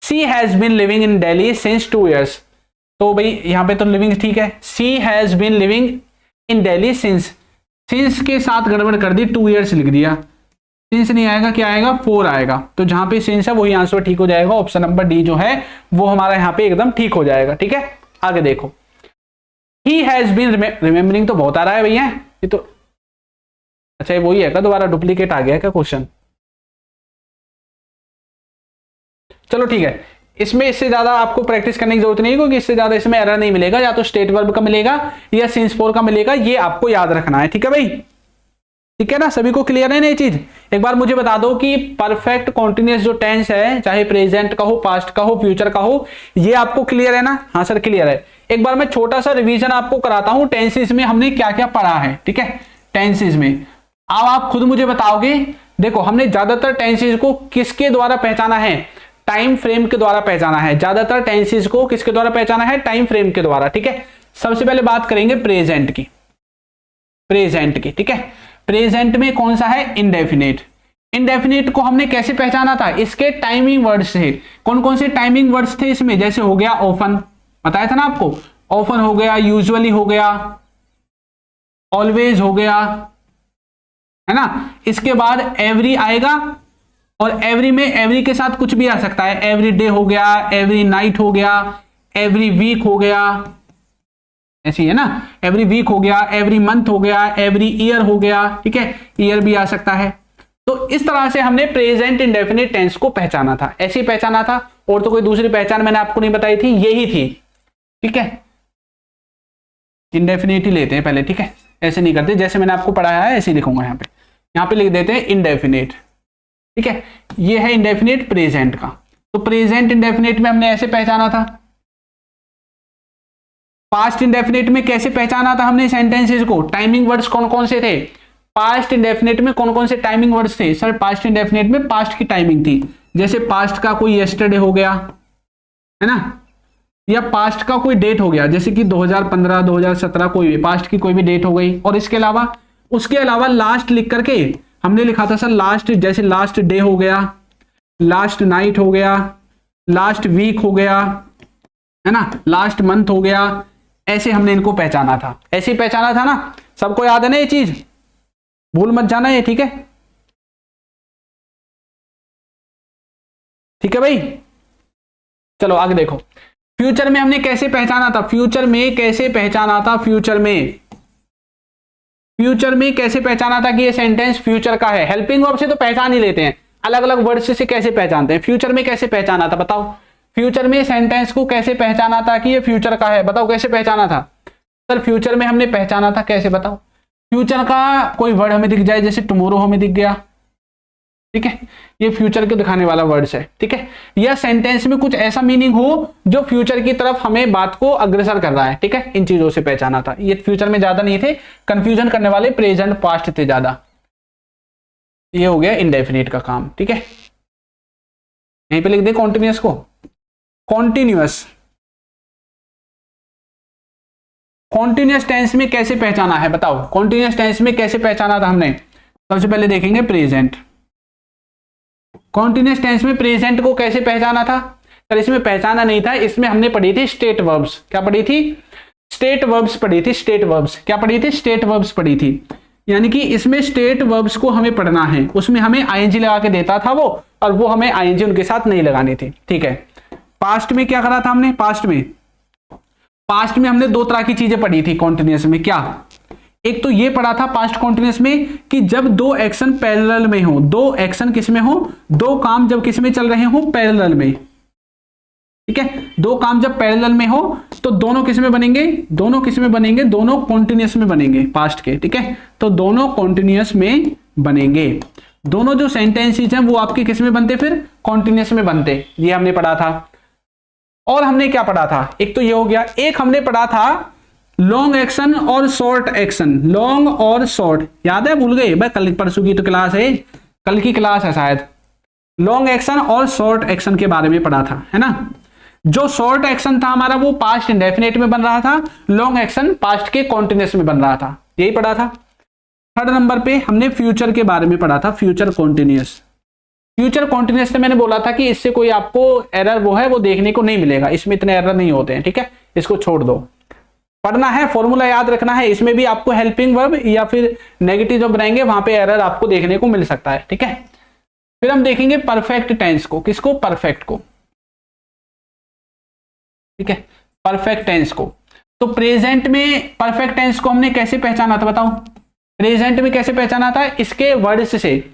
She has been living in Delhi since 2 years। तो भाई यहां पे तो लिविंग ठीक है। She has been living in Delhi since, since के साथ गड़बड़ कर दी, 2 years लिख दिया। सिंस नहीं आएगा, क्या आएगा? 4 आएगा। तो जहां पे सिंस है वही आंसर ठीक हो जाएगा। ऑप्शन नंबर डी जो है वो हमारा यहाँ पे एकदम ठीक हो जाएगा। ठीक है, आगे देखो। ही हैज बीन रिमेंबरिंग तो बहुत आ रहा है भैया ये तो। अच्छा ये वही है क्या? दोबारा डुप्लीकेट आ गया क्या क्वेश्चन? चलो ठीक है, इसमें इससे ज्यादा आपको प्रैक्टिस करने की जरूरत नहीं है, क्योंकि इससे ज्यादा इसमें एरर नहीं मिलेगा। या तो स्टेट वर्ब का मिलेगा या सिंस 4 का मिलेगा, ये आपको याद रखना है। ठीक है भाई, ठीक है ना? सभी को क्लियर है ना ये चीज? एक बार मुझे बता दो कि परफेक्ट कॉन्टिन्यूअस जो टेंस है, चाहे प्रेजेंट का हो, पास्ट का हो, फ्यूचर का हो, ये आपको क्लियर है ना? हाँ सर क्लियर है। एक बार मैं छोटा सा रिवीजन आपको कराता हूं, टेंसेस में हमने क्या क्या पढ़ा है। ठीक है, टेंसेस में अब आप खुद मुझे बताओगे। देखो हमने ज्यादातर टेंसेस को किसके द्वारा पहचाना है? टाइम फ्रेम के द्वारा पहचाना है। ज्यादातर टेंसेस को किसके द्वारा पहचाना है? टाइम फ्रेम के द्वारा। ठीक है, सबसे पहले बात करेंगे प्रेजेंट की। प्रेजेंट की, ठीक है। प्रेजेंट में कौन सा है? इंडेफिनिट। इंडेफिनिट को हमने कैसे पहचाना था? इसके टाइमिंग वर्ड्स थे। कौन कौन से टाइमिंग वर्ड्स थे इसमें? जैसे हो गया ऑफन, बताया था ना आपको। ऑफन हो गया, यूजुअली हो गया, ऑलवेज हो गया, है ना? इसके बाद एवरी आएगा, और एवरी में एवरी के साथ कुछ भी आ सकता है। एवरी डे हो गया, एवरी नाइट हो गया, एवरी वीक हो गया, ऐसी है ना? एवरी वीक हो गया, एवरी मंथ हो गया, एवरी ईयर हो गया। ठीक है, ईयर भी आ सकता है। तो इस तरह से हमने प्रेजेंट इंडेफिनिट टेंस को पहचाना था, ऐसे ही पहचाना था। और तो कोई दूसरी पहचान मैंने आपको नहीं बताई थी, यही थी। ठीक है, इंडेफिनिट ही लेते हैं पहले। ठीक है, ऐसे नहीं करते, जैसे मैंने आपको पढ़ाया है ऐसे ही लिखूंगा। यहाँ पे लिख देते हैं इंडेफिनिट। ठीक है, ये है इंडेफिनिट प्रेजेंट का। तो प्रेजेंट इंडेफिनिट में हमने ऐसे पहचाना था। पास्ट इंडेफिनिट में कैसे पहचाना था हमने सेंटेंसेस को? टाइमिंग वर्ड्स कौन कौन से थे? पास्ट इंडेफिनिट में कौन कौन से टाइमिंग वर्ड्स थे? सर पास्ट इंडेफिनिट में पास्ट की टाइमिंग थी। जैसे पास्ट का कोई यस्टरडे हो गया, है ना? या पास्ट का कोई डेट हो गया, जैसे कि 2015, 2017, कोई भी पास्ट की कोई भी डेट हो गई। और इसके अलावा, उसके अलावा लास्ट लिख करके हमने लिखा था सर लास्ट, जैसे लास्ट डे हो गया, लास्ट नाइट हो गया, लास्ट वीक हो गया, है ना? लास्ट मंथ हो गया। ऐसे हमने इनको पहचाना था, ऐसे ही पहचाना था ना? सबको याद है ना ये चीज? भूल मत जाना ये। ठीक है, ठीक है भाई। चलो आगे देखो। फ्यूचर में हमने कैसे पहचाना था? फ्यूचर में कैसे पहचाना था? फ्यूचर में कैसे पहचाना था कि ये सेंटेंस फ्यूचर का है? हेल्पिंग वर्ब से तो पहचान ही लेते हैं, अलग अलग वर्ड से कैसे पहचानते हैं? फ्यूचर में कैसे पहचाना था बताओ? फ्यूचर में सेंटेंस को कैसे पहचाना था कि ये फ्यूचर का है? बताओ कैसे पहचाना था? सर फ्यूचर में हमने पहचाना था कैसे, बताओ? फ्यूचर का कोई वर्ड हमें दिख जाए, जैसे टुमारो हमें दिख गया। ठीक है, ये फ्यूचर के दिखाने वाला वर्ड्स है। ठीक है, या सेंटेंस में कुछ ऐसा मीनिंग हो जो फ्यूचर की तरफ हमें बात को अग्रसर कर रहा है। ठीक है, इन चीजों से पहचाना था। ये फ्यूचर में ज्यादा नहीं थे, कंफ्यूजन करने वाले प्रेजेंट पास्ट थे ज्यादा। ये हो गया इंडेफिनिट का काम। ठीक है, यहीं पे लिख दे कॉन्टिन्यूअस को। कॉन्टिन्यूअस, कॉन्टिन्यूअस टेंस में कैसे पहचाना है बताओ? कॉन्टिन्यूअस टेंस में कैसे पहचाना था हमने? सबसे पहले देखेंगे प्रेजेंट। कॉन्टिन्यूअस टेंस में प्रेजेंट को कैसे पहचाना था? पर इसमें पहचाना नहीं था। इसमें हमने पढ़ी थी स्टेट वर्ब्स। क्या पढ़ी थी? स्टेट वर्ब्स पढ़ी थी। स्टेट वर्ब्स क्या पढ़ी थी? स्टेट वर्ब्स पढ़ी थी। यानी कि इसमें स्टेट वर्ब्स को हमें पढ़ना है। उसमें हमें आईएनजी लगा के देता था वो, और वो हमें आईएनजी उनके साथ नहीं लगानी थी। ठीक है। पास्ट में क्या करा था हमने? पास्ट में हमने दो तरह की चीजें पढ़ी थी कॉन्टिन्यूअस में। क्या? एक तो ये पढ़ा था पास्ट कॉन्टिन्यूअस में कि जब दो एक्शन पैरेलल में हो, दो एक्शन किस में हो? दो काम जब किस में चल रहे हो? पैरेलल में। ठीक है। दो काम जब पैरेलल में हो तो दोनों किस में बनेंगे? दोनों किस में बनेंगे? दोनों कॉन्टिन्यूअस में बनेंगे पास्ट के। ठीक है। तो दोनों कॉन्टिन्यूअस में बनेंगे। दोनों जो सेंटेंसेस हैं वो आपके किस में बनते? फिर कॉन्टिन्यूअस में बनते। ये हमने पढ़ा था। और हमने क्या पढ़ा था? एक तो ये हो गया। एक हमने पढ़ा था लॉन्ग एक्शन और शॉर्ट एक्शन। लॉन्ग और शॉर्ट याद है? भूल गए भाई? कल परसों की तो क्लास है, कल की क्लास है शायद। लॉन्ग एक्शन और शॉर्ट एक्शन के बारे में पढ़ा था, है ना। जो शॉर्ट एक्शन था हमारा वो पास्ट इंडेफिनिट में बन रहा था, लॉन्ग एक्शन पास्ट के कॉन्टिन्यूअस में बन रहा था। यही पढ़ा था। थर्ड नंबर पे हमने फ्यूचर के बारे में पढ़ा था। Future continuous. फ्यूचर कॉन्टिन्यूअस से मैंने बोला था कि इससे कोई आपको एरर वो है वो देखने को नहीं मिलेगा। इसमें इतने एरर नहीं होते हैं। ठीक है। इसको छोड़ दो। पढ़ना है, फॉर्मूला याद रखना है। इसमें भी आपको हेल्पिंग वर्ब या फिर नेगेटिव जब रहेंगे वहां पे एरर आपको देखने को मिल सकता है। ठीक है। फिर हम देखेंगे परफेक्ट टेंस को। किसको? परफेक्ट को। ठीक है। परफेक्ट टेंस को। तो प्रेजेंट में परफेक्ट टेंस को हमने कैसे पहचाना था? बताओ। प्रेजेंट में कैसे पहचाना था? इसके वर्ड्स से।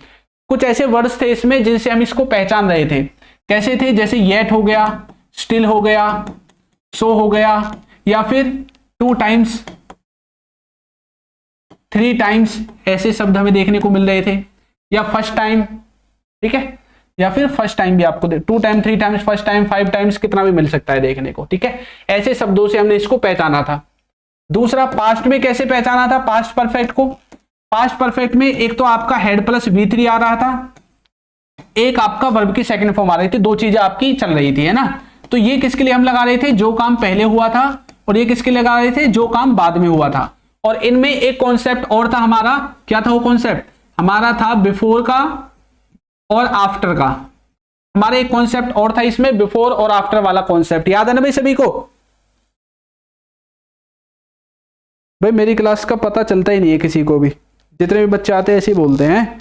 कुछ ऐसे वर्ड्स थे इसमें जिनसे हम इसको पहचान रहे थे। कैसे थे? जैसे येट हो गया, स्टिल हो गया, सो हो गया, या फिर 2 टाइम्स, 3 टाइम्स, ऐसे शब्द हमें देखने को मिल रहे थे। या फर्स्ट टाइम। ठीक है। या फिर फर्स्ट टाइम भी आपको 2 time, 3 times, first time, 5 times, कितना भी मिल सकता है देखने को। ठीक है। ऐसे शब्दों से हमने इसको पहचाना था। दूसरा, पास्ट में कैसे पहचाना था पास्ट परफेक्ट को? पास्ट परफेक्ट में एक तो आपका हेड प्लस V3 आ रहा था, एक आपका वर्ब की सेकंड फॉर्म आ रही थी। दो चीजें आपकी चल रही थी, है ना। तो ये किसके लिए हम लगा रहे थे? जो काम पहले हुआ था, और ये किसके लिए लगा रहे थे? जो काम बाद में हुआ था। और इनमें एक कॉन्सेप्ट और था हमारा। क्या था वो कॉन्सेप्ट? हमारा था बिफोर का और आफ्टर का। हमारा एक कॉन्सेप्ट और था इसमें, बिफोर और आफ्टर वाला कॉन्सेप्ट। याद है ना भाई सभी को? भाई मेरी क्लास का पता चलता ही नहीं है किसी को भी। जितने भी बच्चे आते हैं ऐसे ही बोलते हैं।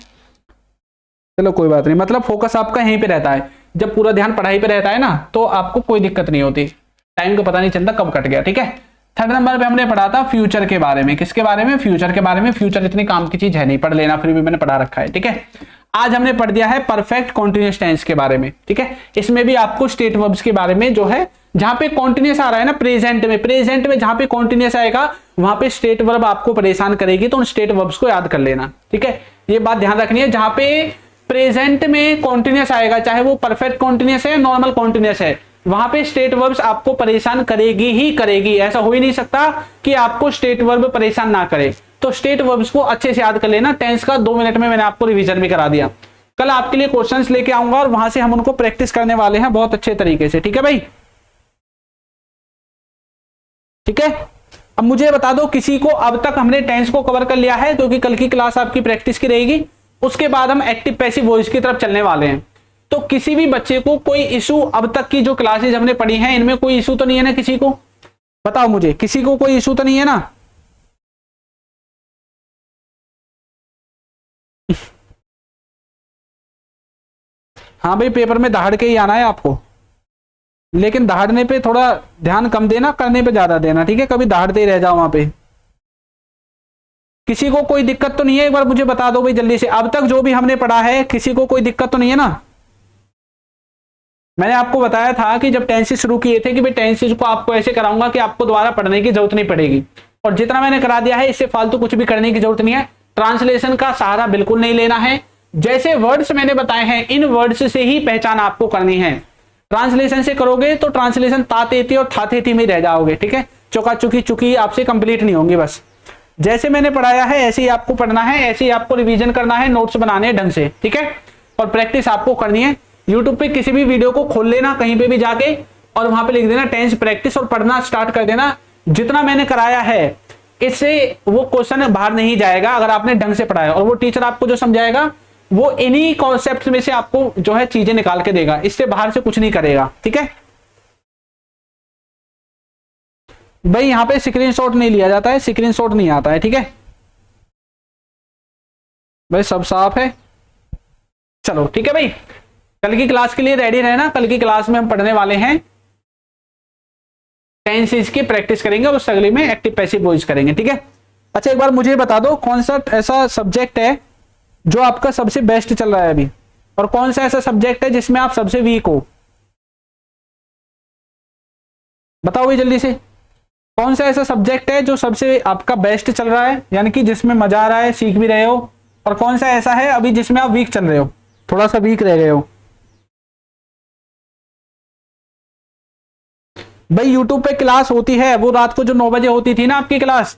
चलो कोई बात नहीं, मतलब फोकस आपका यहीं पे रहता है। जब पूरा ध्यान पढ़ाई पे रहता है ना तो आपको कोई दिक्कत नहीं होती। टाइम का पता नहीं चलता कब कट गया। ठीक है। थर्ड नंबर पे हमने पढ़ा था फ्यूचर के बारे में। किसके बारे में? फ्यूचर के बारे में। फ्यूचर इतनी काम की चीज है नहीं, पढ़ लेना, फिर भी मैंने पढ़ा रखा है। ठीक है। आज हमने पढ़ दिया है परफेक्ट कॉन्टिन्यूअस टेंस के बारे में। ठीक है। इसमें भी आपको स्टेट वर्ब्स के बारे में जो है, जहां पे कॉन्टिन्यूअस आ रहा है ना प्रेजेंट में जहां पे कॉन्टिन्यूअस आएगा वहां पे स्टेट वर्ब आपको परेशान करेगी, तो उन स्टेट वर्ब्स को याद कर लेना। ठीक है। ये बात ध्यान रखनी है। जहां पे प्रेजेंट में कॉन्टिन्यूअस आएगा, चाहे वो परफेक्ट कॉन्टिन्यूअस है, नॉर्मल कॉन्टिन्यूअस है, वहां पे स्टेट वर्ब्स आपको परेशान करेगी ही करेगी। ऐसा हो ही नहीं सकता कि आपको स्टेट वर्ब परेशान ना करे। तो स्टेट वर्ब्स को अच्छे से याद कर लेना। टेंस का 2 मिनट में मैंने आपको रिवीजन भी करा दिया। कल आपके लिए क्वेश्चंस लेके आऊंगा और वहां से हम उनको प्रैक्टिस करने वाले हैं बहुत अच्छे तरीके से। ठीक है भाई? ठीक है। अब मुझे बता दो किसी को अब तक हमने टेंस को कवर कर लिया है, क्योंकि कल की क्लास आपकी प्रैक्टिस की रहेगी। उसके बाद हम एक्टिव पैसिव वॉइस की तरफ चलने वाले हैं। तो किसी भी बच्चे को कोई इशू, अब तक की जो क्लासेज हमने पढ़ी हैं इनमें कोई इशू तो नहीं है ना? किसी को बताओ मुझे, किसी को कोई इशू तो नहीं है ना? हाँ भाई, पेपर में दहाड़ के ही आना है आपको, लेकिन दहाड़ने पे थोड़ा ध्यान कम देना, करने पे ज्यादा देना। ठीक है। कभी दहाड़ते ही रह जाओ वहां पे। किसी को कोई दिक्कत तो नहीं है? एक बार मुझे बता दो भाई जल्दी से। अब तक जो भी हमने पढ़ा है किसी को कोई दिक्कत तो नहीं है ना? मैंने आपको बताया था कि जब टेंसेस शुरू किए थे कि भाई टेंसेस को आपको ऐसे कराऊंगा कि आपको दोबारा पढ़ने की जरूरत नहीं पड़ेगी, और जितना मैंने करा दिया है इससे फालतू कुछ भी करने की जरूरत नहीं है। ट्रांसलेशन का सहारा बिल्कुल नहीं लेना है। जैसे वर्ड्स मैंने बताए हैं इन वर्ड्स से ही पहचान आपको करनी है। ट्रांसलेशन से करोगे तो ट्रांसलेशन तातेती और थातेती में रह जाओगे। ठीक है। चौका चुकी चुकी आपसे कंप्लीट नहीं होंगी। बस जैसे मैंने पढ़ाया है ऐसे ही आपको पढ़ना है, ऐसे ही आपको रिवीजन करना है, नोट्स बनाने हैं ढंग से। ठीक है। और प्रैक्टिस आपको करनी है। यूट्यूब पे किसी भी वीडियो को खोल लेना कहीं पे भी जाके, और वहां पे लिख देना टेंस प्रैक्टिस और पढ़ना स्टार्ट कर देना। जितना मैंने कराया है इससे वो क्वेश्चन बाहर नहीं जाएगा अगर आपने ढंग से पढ़ाया, और वो टीचर आपको जो समझाएगा वो इन्हीं कॉन्सेप्ट में से आपको जो है चीजें निकाल के देगा, इससे बाहर से कुछ नहीं करेगा। ठीक है। भाई यहाँ पे स्क्रीनशॉट नहीं लिया जाता है, स्क्रीनशॉट नहीं आता है, ठीक है भाई, सब साफ है। चलो ठीक है भाई, कल की क्लास के लिए रेडी रहना। कल की क्लास में हम पढ़ने वाले हैं टेंसेस की प्रैक्टिस करेंगे और उससे अगले में एक्टिव पैसिव वॉइस करेंगे, ठीक है। अच्छा एक बार मुझे बता दो, कौन सा ऐसा सब्जेक्ट है जो आपका सबसे बेस्ट चल रहा है अभी, और कौन सा ऐसा सब्जेक्ट है जिसमें आप सबसे वीक हो? बताओ भाई जल्दी से, कौन सा ऐसा सब्जेक्ट है जो सबसे आपका बेस्ट चल रहा है, यानी कि जिसमें मजा आ रहा है, सीख भी रहे हो, और कौन सा ऐसा है अभी जिसमें आप वीक चल रहे हो, थोड़ा सा वीक रह गए हो? भाई यूट्यूब पे क्लास होती है, वो रात को जो 9 बजे होती थी ना आपकी क्लास,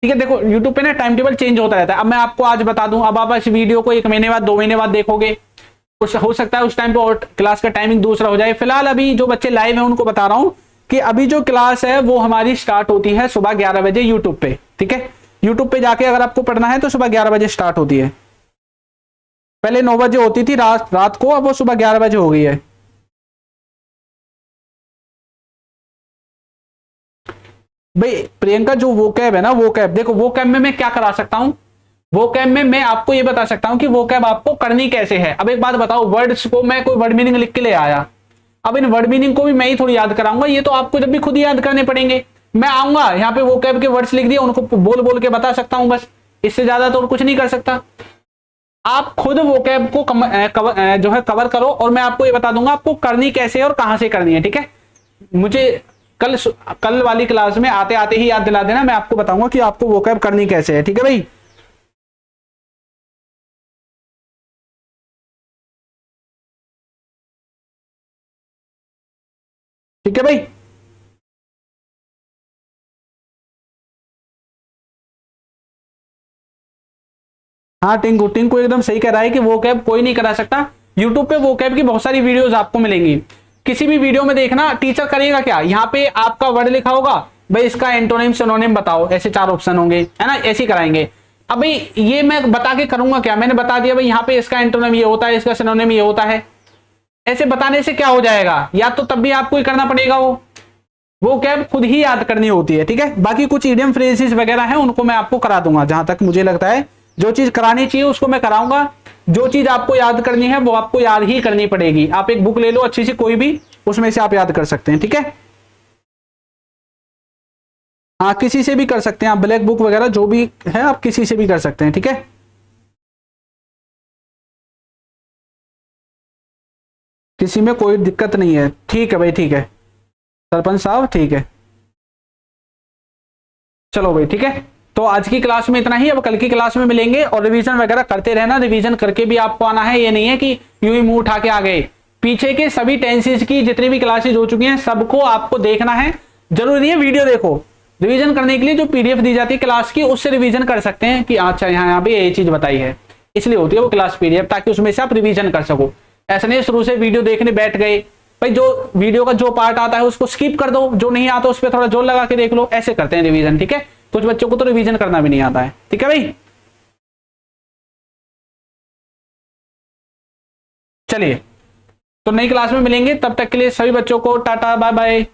ठीक है। देखो यूट्यूब पे ना टाइम टेबल चेंज होता रहता है। अब मैं आपको आज बता दूं, अब आप इस वीडियो को 1 महीने बाद 2 महीने बाद देखोगे, कुछ हो सकता है उस टाइम पे और क्लास का टाइमिंग दूसरा हो जाए। फिलहाल अभी जो बच्चे लाइव हैं उनको बता रहा हूं कि अभी जो क्लास है वो हमारी स्टार्ट होती है सुबह 11 बजे यूट्यूब पे, ठीक है। यूट्यूब पे जाके अगर आपको पढ़ना है तो सुबह 11 बजे स्टार्ट होती है। पहले 9 बजे होती थी रात को, अब वो सुबह 11 बजे हो गई है। भाई प्रियंका जो वो कैब है ना, वो कैब देखो, वो कैब में मैं क्या करा सकता हूं, वो कैब में मैं आपको ये बता सकता हूं कि वो कैब आपको करनी कैसे है। अब एक बात बताओ, वर्ड्स को मैं कोई वर्ड मीनिंग लिख के ले आया, अब इन वर्ड मीनिंग को भी मैं ही थोड़ी याद कराऊंगा, ये तो आपको जब भी खुद ही याद करने पड़ेंगे। मैं आऊंगा यहाँ पे वो कैब के वर्ड्स लिख दिए, उनको बोल बोल के बता सकता हूं, बस इससे ज्यादा तो और कुछ नहीं कर सकता। आप खुद वो कैब को जो है कवर करो, और मैं आपको ये बता दूंगा आपको करनी कैसे है और कहां से करनी है, ठीक है। मुझे कल कल वाली क्लास में आते आते ही याद दिला देना, मैं आपको बताऊंगा कि आपको वो कैब करनी कैसे है, ठीक है भाई। ठीक है भाई, हाँ टिंकू टिंकू एकदम सही कह रहा है कि वो कैब कोई नहीं करा सकता। यूट्यूब पे वो कैब की बहुत सारी वीडियोस आपको मिलेंगी, किसी भी वीडियो में देखना टीचर करेगा क्या, यहाँ पे आपका वर्ड लिखा होगा, भाई इसका एंटोनिम सिनोनिम बताओ, ऐसे 4 ऑप्शन होंगे, है ना, ऐसे ही कराएंगे। अब भाई ये मैं बता के करूंगा क्या, मैंने बता दिया भाई यहाँ पे इसका एंटोनिम ये होता है, इसका सिनोनिम ये होता है, ऐसे बताने से क्या हो जाएगा, या तो तब भी आपको ही करना पड़ेगा, वो कैब खुद ही याद करनी होती है, ठीक है। बाकी कुछ इडियम फ्रेजेस वगैरह हैं उनको मैं आपको करा दूंगा, जहां तक मुझे लगता है जो चीज करानी चाहिए उसको मैं कराऊंगा, जो चीज आपको याद करनी है वो आपको याद ही करनी पड़ेगी। आप एक बुक ले लो अच्छी सी कोई भी, उसमें से आप याद कर सकते हैं, ठीक है। हाँ किसी से भी कर सकते हैं आप, ब्लैक बुक वगैरह जो भी है आप किसी से भी कर सकते हैं, ठीक है। किसी में कोई दिक्कत नहीं है, ठीक है भाई, ठीक है सरपंच साहब, ठीक है। चलो भाई ठीक है, तो आज की क्लास में इतना ही, अब कल की क्लास में मिलेंगे, और रिवीजन वगैरह करते रहना, रिवीजन करके भी आपको आना है, ये नहीं है कि यूं ही मुंह उठा के आ गए। पीछे के सभी टेंसेस की जितनी भी क्लासेस हो चुकी हैं सबको आपको देखना है, जरूरी नहीं है वीडियो देखो, रिवीजन करने के लिए जो पीडीएफ दी जाती है क्लास की उससे रिवीजन कर सकते हैं कि अच्छा यहाँ पे ये चीज बताई है, इसलिए होती है वो क्लास पीडीएफ, ताकि उसमें से आप रिवीजन कर सको। ऐसा नहीं शुरू से वीडियो देखने बैठ गए, भाई जो वीडियो का जो पार्ट आता है उसको स्किप कर दो, जो नहीं आता उस पर थोड़ा जोर लगा के देख लो, ऐसे करते हैं रिवीजन, ठीक है। कुछ बच्चों को तो रिवीजन करना भी नहीं आता है, ठीक है भाई। चलिए, तो नई क्लास में मिलेंगे, तब तक के लिए सभी बच्चों को टाटा बाय बाय।